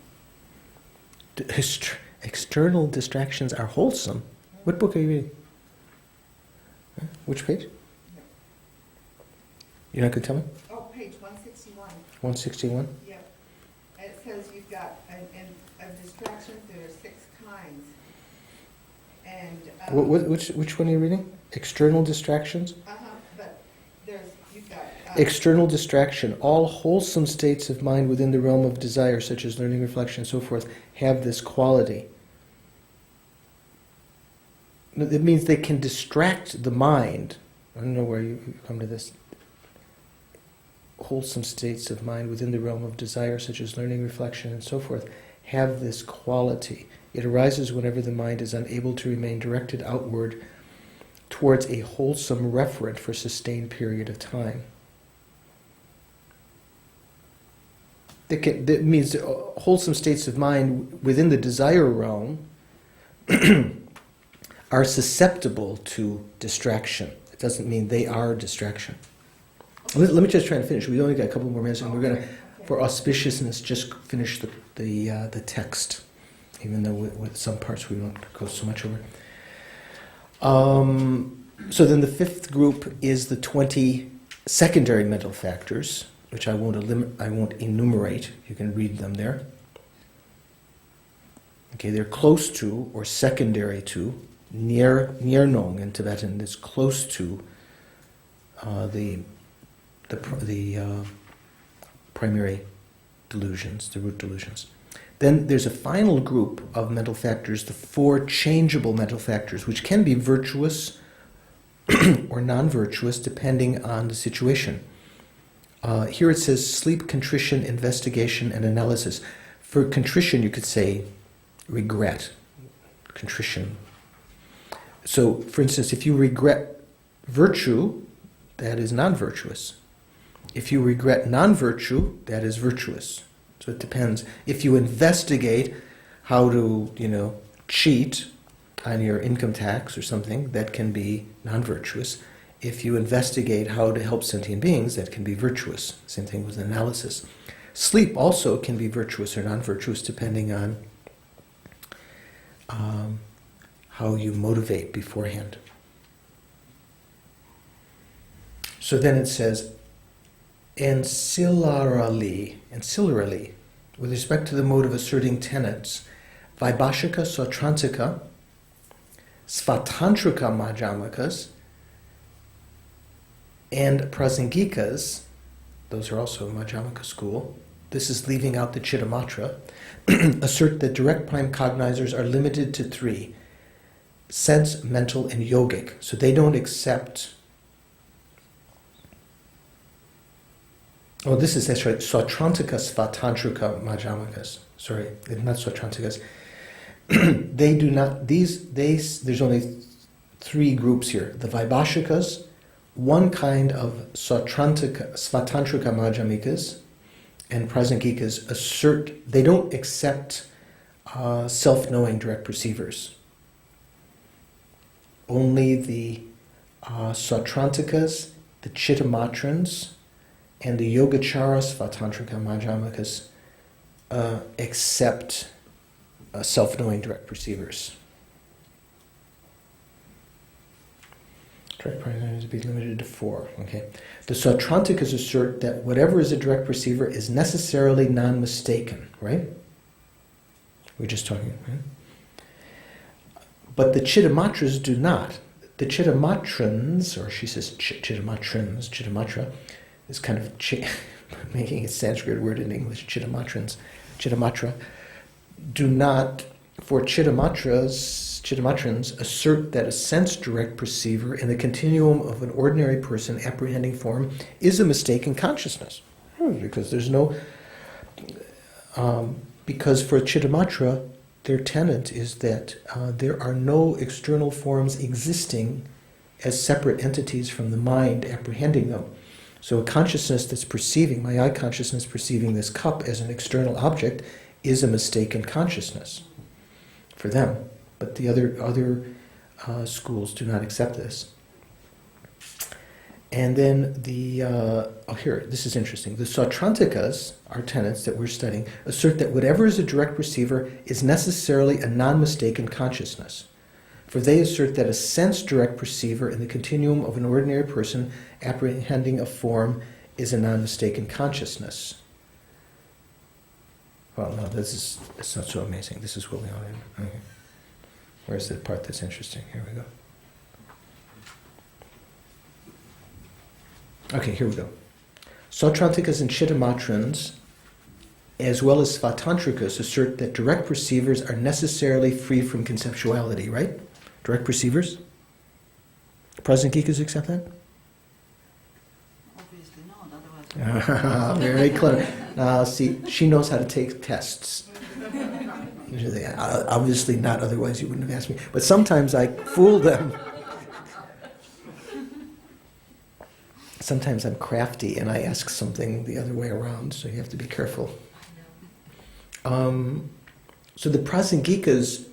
A: External distractions are wholesome. What book are you reading? Which page? You're not going to tell me?
E: Oh, page 161.
A: 161?
E: Yep. And it says you've got, of distractions, there are 6 kinds. And,
A: Which one are you reading? External distractions?
E: but you've got.
A: External distraction. All wholesome states of mind within the realm of desire, such as learning, reflection, and so forth, have this quality. It means they can distract the mind. I don't know where you come to this. Wholesome states of mind within the realm of desire, such as learning, reflection, and so forth, have this quality. It arises whenever the mind is unable to remain directed outward towards a wholesome referent for a sustained period of time. That means wholesome states of mind within the desire realm are susceptible to distraction. It doesn't mean they are distraction. Let me just try and finish. We've only got a couple more minutes, and we're going to, for auspiciousness, just finish the text, even though with some parts we won't go so much over. So then the fifth group is the 20 secondary mental factors, which I won't enumerate. You can read them there. Okay, they're close to or secondary to, near nong in Tibetan, is close to the primary delusions, the root delusions. Then there's a final group of mental factors, the 4 changeable mental factors, which can be virtuous or non-virtuous depending on the situation. Here it says sleep, contrition, investigation, and analysis. For contrition, you could say regret, contrition. So, for instance, if you regret virtue, that is non-virtuous. If you regret non-virtue, that is virtuous. So it depends. If you investigate how to, cheat on your income tax or something, that can be non-virtuous. If you investigate how to help sentient beings, that can be virtuous. Same thing with analysis. Sleep also can be virtuous or non-virtuous depending on how you motivate beforehand. So then it says, ancillarily, with respect to the mode of asserting tenets, Vaibhashika, Sautrantika, Svatantrika Madhyamakas, and Prasangikas, those are also Madhyamaka school, this is leaving out the Chittamatra, assert that direct prime cognizers are limited to 3, sense, mental, and yogic. So they don't accept... Oh, this is actually Sautrantika, Svatantrika Madhyamakas. Sorry, not Sautrantikas. They do not, there's only 3 groups here. The Vaibhashikas, one kind of Svatantrika Madhyamikas, and Prasangikas assert, they don't accept self-knowing direct perceivers. Only the Sautrantikas, the Chittamatrans, and the Yogacharas, Svatantrika Madhyamikas accept self-knowing direct perceivers. Direct perceivers to be limited to 4. Okay. The Sautrantikas assert that whatever is a direct perceiver is necessarily non-mistaken, right? We're just talking, right? But the Chittamatras do not. The Chittamatrans, or she says Chittamatra, is kind of making a Sanskrit word in English, Chittamatra, do not, for Chittamatrans assert that a sense direct perceiver in the continuum of an ordinary person apprehending form is a mistaken consciousness. Because there's no, because for Chittamatra, their tenet is that there are no external forms existing as separate entities from the mind apprehending them. So a consciousness that's perceiving, my eye consciousness perceiving this cup as an external object is a mistaken consciousness for them. But the other schools do not accept this. And then here, this is interesting. The Sautrantikas, our tenets that we're studying, assert that whatever is a direct perceiver is necessarily a non-mistaken consciousness. For they assert that a sense-direct perceiver in the continuum of an ordinary person apprehending a form is a non-mistaken consciousness. Well, no, it's not so amazing. This is what we want to do. Okay. Where's the part that's interesting? Here we go. Okay, here we go. Sautrantikas and Chittamatrans, as well as Svatantrikas, assert that direct perceivers are necessarily free from conceptuality, right? Direct perceivers? Prasanghikas accept that?
K: Obviously not, otherwise.
A: Very clever. See, she knows how to take tests. Usually, obviously not, otherwise you wouldn't have asked me. But sometimes I fool them. Sometimes I'm crafty and I ask something the other way around, so you have to be careful. So the Prasanghikas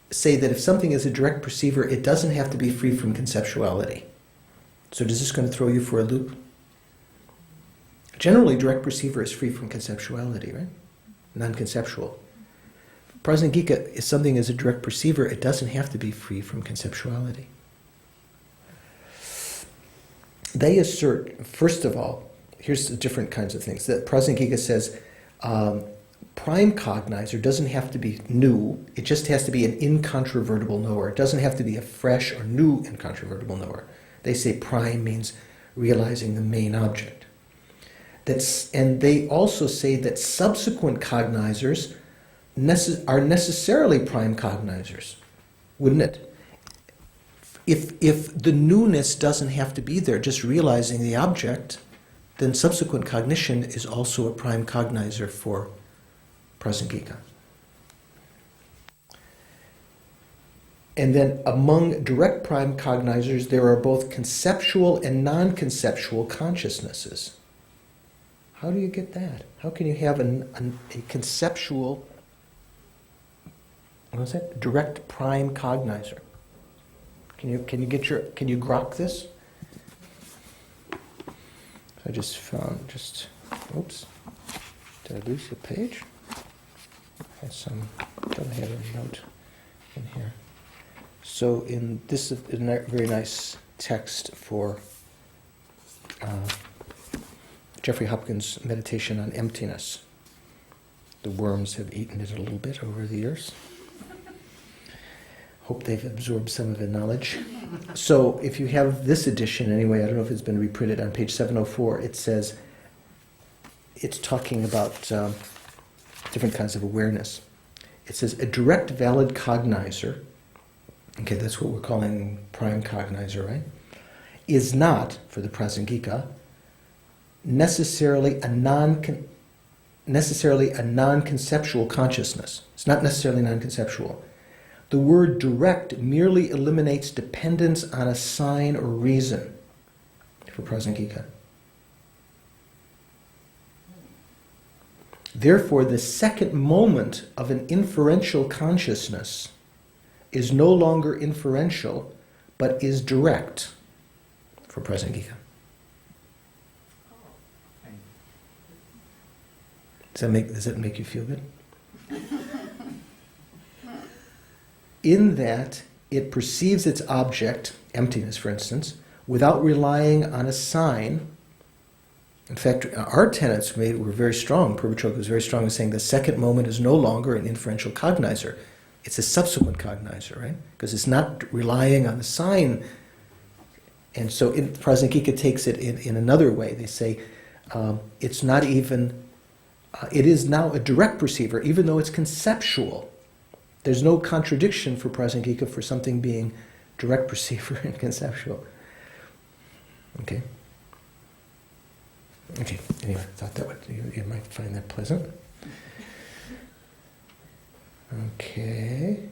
A: say that if something is a direct perceiver, it doesn't have to be free from conceptuality. So is this going to throw you for a loop? Generally, direct perceiver is free from conceptuality, right? Non-conceptual. Prasangika, if something is a direct perceiver, it doesn't have to be free from conceptuality. They assert, first of all, here's the different kinds of things. That Prasangika says, prime cognizer doesn't have to be new, it just has to be an incontrovertible knower. It doesn't have to be a fresh or new incontrovertible knower. They say prime means realizing the main object. And they also say that subsequent cognizers are necessarily prime cognizers, wouldn't it? If the newness doesn't have to be there, just realizing the object, then subsequent cognition is also a prime cognizer for Prasangika. And then among direct prime cognizers, there are both conceptual and non-conceptual consciousnesses. How do you get that? How can you have a conceptual, what is that? Direct prime cognizer? Can you grok this? I just found oops, did I lose the page? I thought I had a note in here. So this is a very nice text for Jeffrey Hopkins' meditation on emptiness. The worms have eaten it a little bit over the years. Hope they've absorbed some of the knowledge. So if you have this edition, anyway, I don't know if it's been reprinted, on page 704, it says, it's talking about different kinds of awareness. It says, a direct valid cognizer, okay, that's what we're calling prime cognizer, right, is not, for the Prasangika, necessarily a non-conceptual consciousness. It's not necessarily non-conceptual. The word direct merely eliminates dependence on a sign or reason for Prasangika. Therefore, the second moment of an inferential consciousness is no longer inferential, but is direct for Prasangika. Does that make you feel good? In that it perceives its object, emptiness for instance, without relying on a sign. In fact, our tenets were very strong. Purvachoka was very strong in saying the second moment is no longer an inferential cognizer. It's a subsequent cognizer, right? Because it's not relying on a sign. And so Prasangika takes it in another way. They say it's not even, it is now a direct perceiver, even though it's conceptual. There's no contradiction for Prasangika for something being direct perceiver and conceptual. Okay? Okay, anyway, I thought you might find that pleasant. Okay,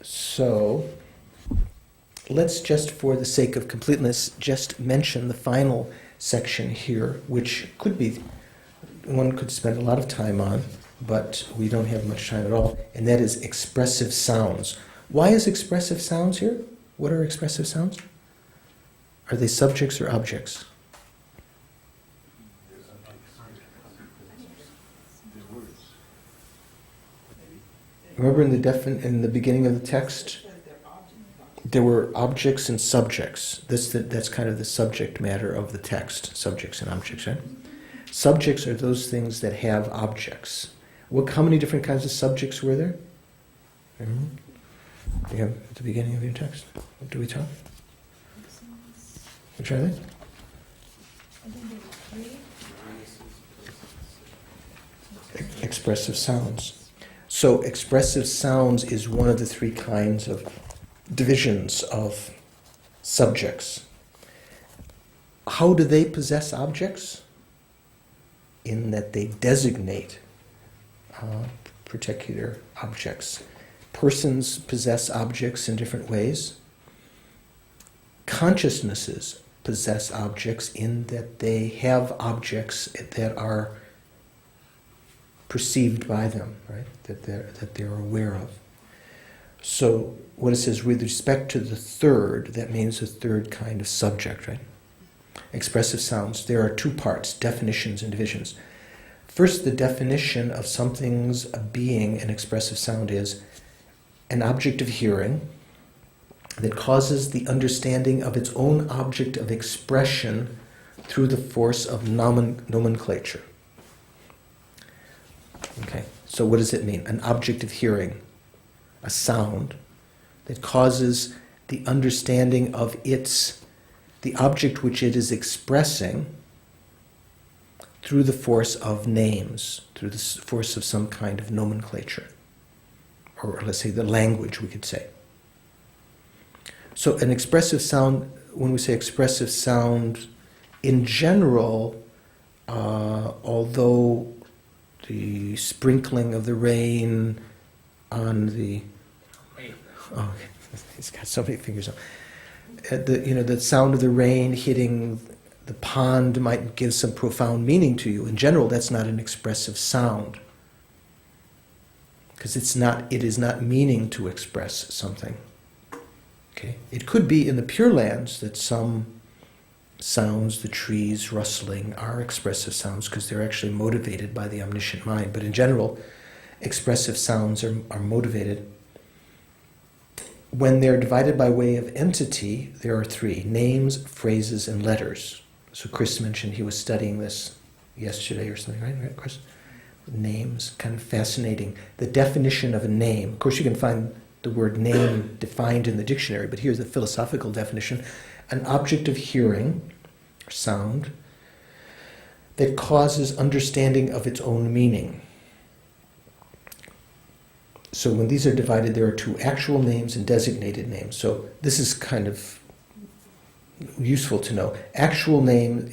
A: so let's just, for the sake of completeness, just mention the final section here, which could be, one could spend a lot of time on, but we don't have much time at all, and that is expressive sounds. Why is expressive sounds here? What are expressive sounds? Are they subjects or objects? Remember in the beginning of the text? there were objects and subjects. That's kind of the subject matter of the text, subjects and objects, right? Subjects are those things that have objects. How many different kinds of subjects were there? Remember? You have at the beginning of your text. What do we talk? Which are they?
G: I think there were 3.
A: Expressive sounds. So expressive sounds is one of the 3 kinds of divisions of subjects. How do they possess objects? In that they designate particular objects. Persons possess objects in different ways. Consciousnesses possess objects in that they have objects that are perceived by them, right? That they're aware of. So what it says with respect to the third, that means the third kind of subject, right? Expressive sounds. There are 2 parts, definitions and divisions. First, the definition of something's being an expressive sound is an object of hearing that causes the understanding of its own object of expression through the force of nomenclature. Okay, so what does it mean? An object of hearing, a sound that causes the understanding of the object which it is expressing through the force of names, through the force of some kind of nomenclature. Or let's say the language, we could say. So an expressive sound, when we say expressive sound, in general, although the sprinkling of the rain on the... Oh, he's got so many fingers on. The sound of the rain hitting the pond might give some profound meaning to you. In general, that's not an expressive sound. Because it is not meaning to express something. Okay? It could be in the Pure Lands that some sounds, the trees rustling, are expressive sounds because they're actually motivated by the omniscient mind. But in general, expressive sounds are motivated. When they're divided by way of entity, there are 3, names, phrases, and letters. So Chris mentioned he was studying this yesterday or something, right, Chris? Names, kind of fascinating. The definition of a name. Of course, you can find the word name defined in the dictionary, but here's the philosophical definition. An object of hearing, or sound, that causes understanding of its own meaning. So when these are divided, there are 2 actual names and designated names. So this is kind of useful to know. Actual name,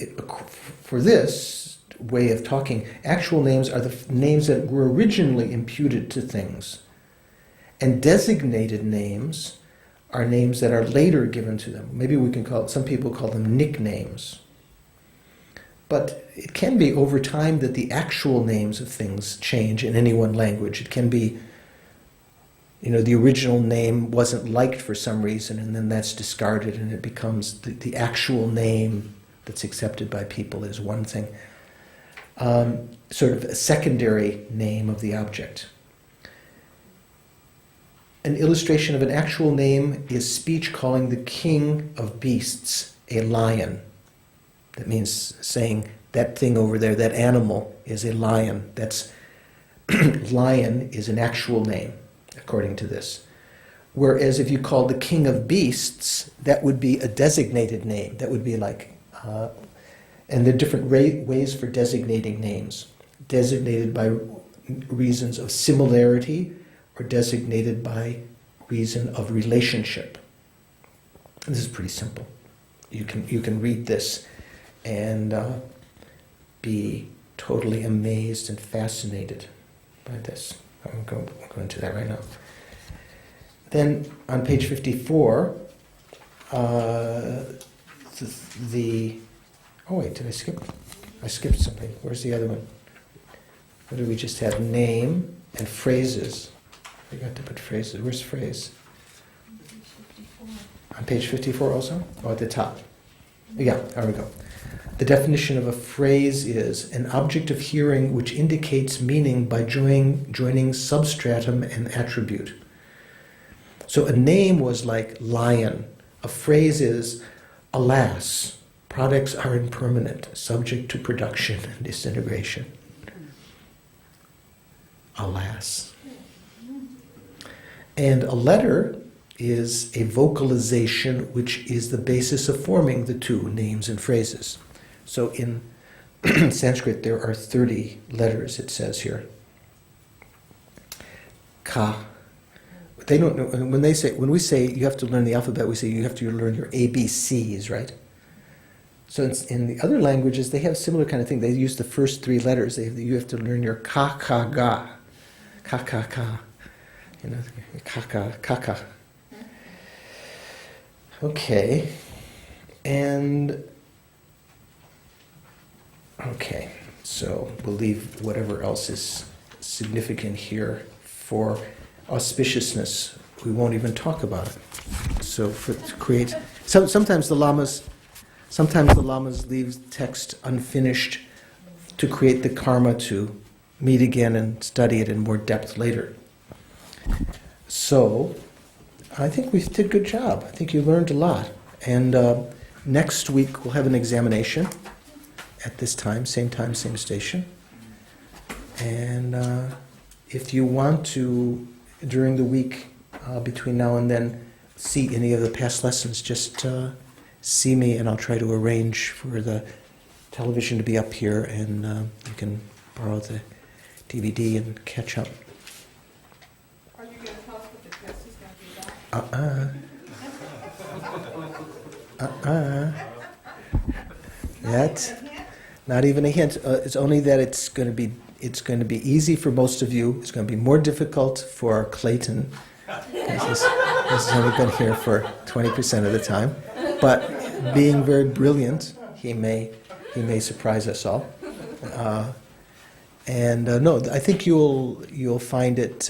A: for this way of talking, actual names are the names that were originally imputed to things. And designated names are names that are later given to them. Maybe we can some people call them nicknames. But it can be over time that the actual names of things change in any one language. It can be, the original name wasn't liked for some reason, and then that's discarded, and it becomes the actual name that's accepted by people is one thing. Sort of a secondary name of the object. An illustration of an actual name is speech calling the king of beasts a lion. That means saying that thing over there, that animal, is a lion. That's lion is an actual name, according to this. Whereas if you called the king of beasts, that would be a designated name. That would be like, and there are different ways for designating names. Designated by reasons of similarity, or designated by reason of relationship. This is pretty simple. You can read this and be totally amazed and fascinated by this. I'm going to go into that right now. Then on page 54, oh wait, did I skip? I skipped something. Where's the other one? What did we just have? Name and phrases. I forgot to put phrases. Where's phrase? On page 54 also? Oh, at the top. Yeah, there we go. The definition of a phrase is an object of hearing which indicates meaning by joining substratum and attribute. So a name was like lion. A phrase is, alas, products are impermanent, subject to production and disintegration. Alas. And a letter is a vocalization which is the basis of forming the two, names and phrases. So in Sanskrit there are 30 letters, it says here. Ka. They don't know, when we say you have to learn the alphabet, we say you have to learn your ABCs, right? So in the other languages, they have a similar kind of thing. They use the first 3 letters. You have to learn your ka, ka, ga. Ka, ka, ka. You know, ka, ka, ka, ka. Okay. Okay, so we'll leave whatever else is significant here for auspiciousness. We won't even talk about it. So to create, sometimes the lamas leave text unfinished to create the karma to meet again and study it in more depth later. So I think we did a good job. I think you learned a lot. And next week we'll have an examination at this time, same station. And if you want to, during the week between now and then, see any of the past lessons, just see me and I'll try to arrange for the television to be up here and you can borrow the DVD and catch up.
E: Are you going to tell us what the test is going to be about?
A: That, not even a hint. It's only that it's going to be easy for most of you. It's going to be more difficult for Clayton. This has only been here for 20% of the time. But being very brilliant, he may surprise us all. No, I think you'll find it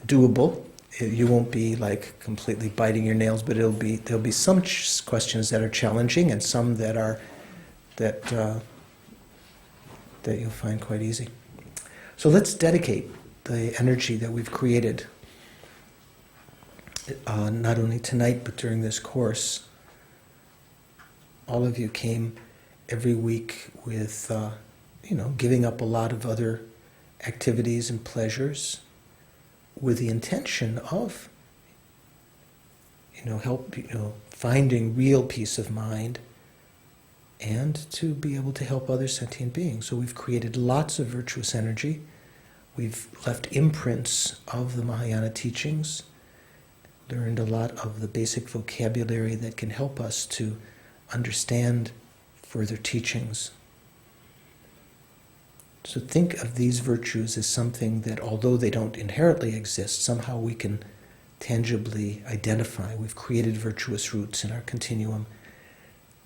A: doable. You won't be like completely biting your nails, but there'll be some questions that are challenging and some that you'll find quite easy. So let's dedicate the energy that we've created, not only tonight but during this course. All of you came every week with, giving up a lot of other activities and pleasures, with the intention of, finding real peace of mind and to be able to help other sentient beings. So we've created lots of virtuous energy. We've left imprints of the Mahayana teachings, learned a lot of the basic vocabulary that can help us to understand further teachings. So think of these virtues as something that, although they don't inherently exist, somehow we can tangibly identify. We've created virtuous roots in our continuum.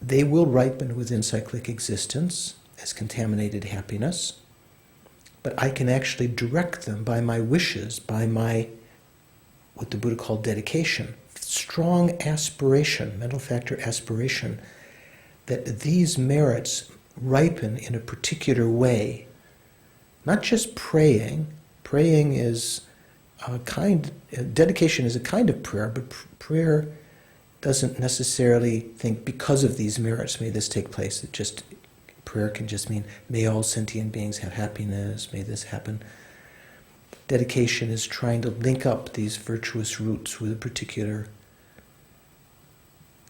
A: They will ripen within cyclic existence as contaminated happiness, but I can actually direct them by my wishes, by my, what the Buddha called dedication, strong aspiration, mental factor aspiration, that these merits ripen in a particular way. Not just praying. Praying is dedication is a kind of prayer, but prayer doesn't necessarily think, because of these merits may this take place. Prayer can just mean, may all sentient beings have happiness, may this happen. Dedication is trying to link up these virtuous roots with a particular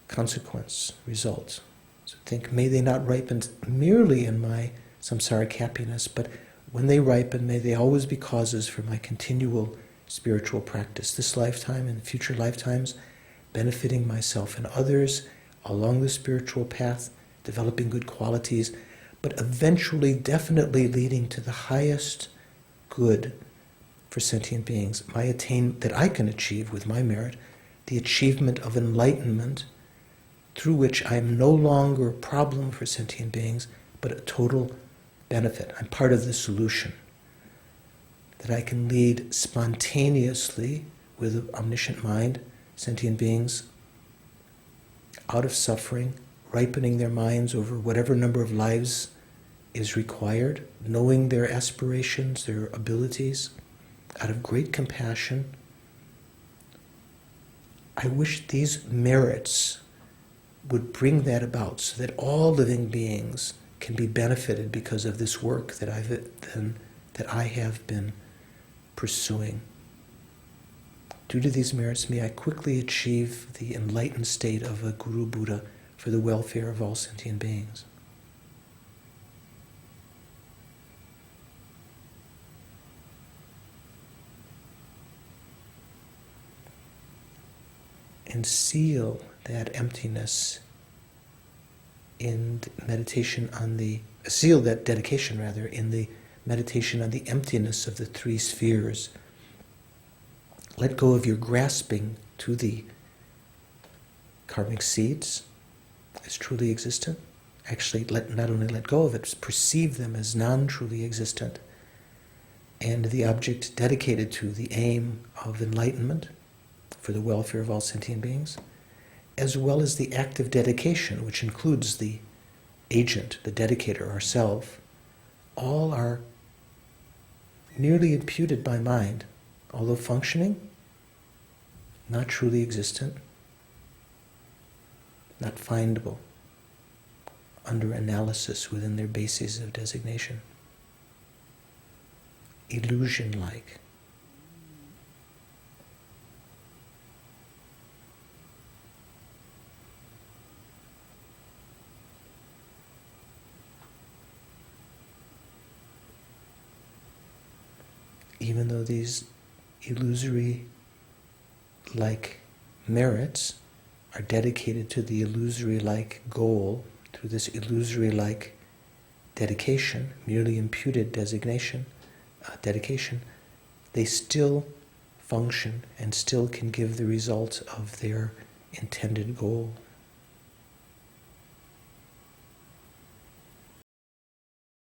A: consequence, result. So think, may they not ripen merely in my samsaric happiness, but when they ripen, may they always be causes for my continual spiritual practice, this lifetime and future lifetimes, benefiting myself and others along the spiritual path, developing good qualities, but eventually definitely leading to the highest good for sentient beings, that I can achieve with my merit, the achievement of enlightenment, through which I am no longer a problem for sentient beings, but a total benefit. I'm part of the solution. That I can lead spontaneously with an omniscient mind, sentient beings, out of suffering, ripening their minds over whatever number of lives is required, knowing their aspirations, their abilities, out of great compassion, I wish these merits would bring that about so that all living beings can be benefited because of this work that I have been pursuing. Due to these merits, may I quickly achieve the enlightened state of a Guru Buddha for the welfare of all sentient beings. And seal that emptiness in meditation on seal that dedication rather, in the meditation on the emptiness of the three spheres. Let go of your grasping to the karmic seeds as truly existent. Actually, not only let go of it, perceive them as non-truly existent. And the object dedicated to the aim of enlightenment for the welfare of all sentient beings, as well as the active dedication, which includes the agent, the dedicator, ourself, all are merely imputed by mind, although functioning, not truly existent, not findable under analysis within their bases of designation. Illusion-like. Even though these illusory-like merits are dedicated to the illusory-like goal, through this illusory-like dedication, merely imputed dedication, they still function and still can give the result of their intended goal.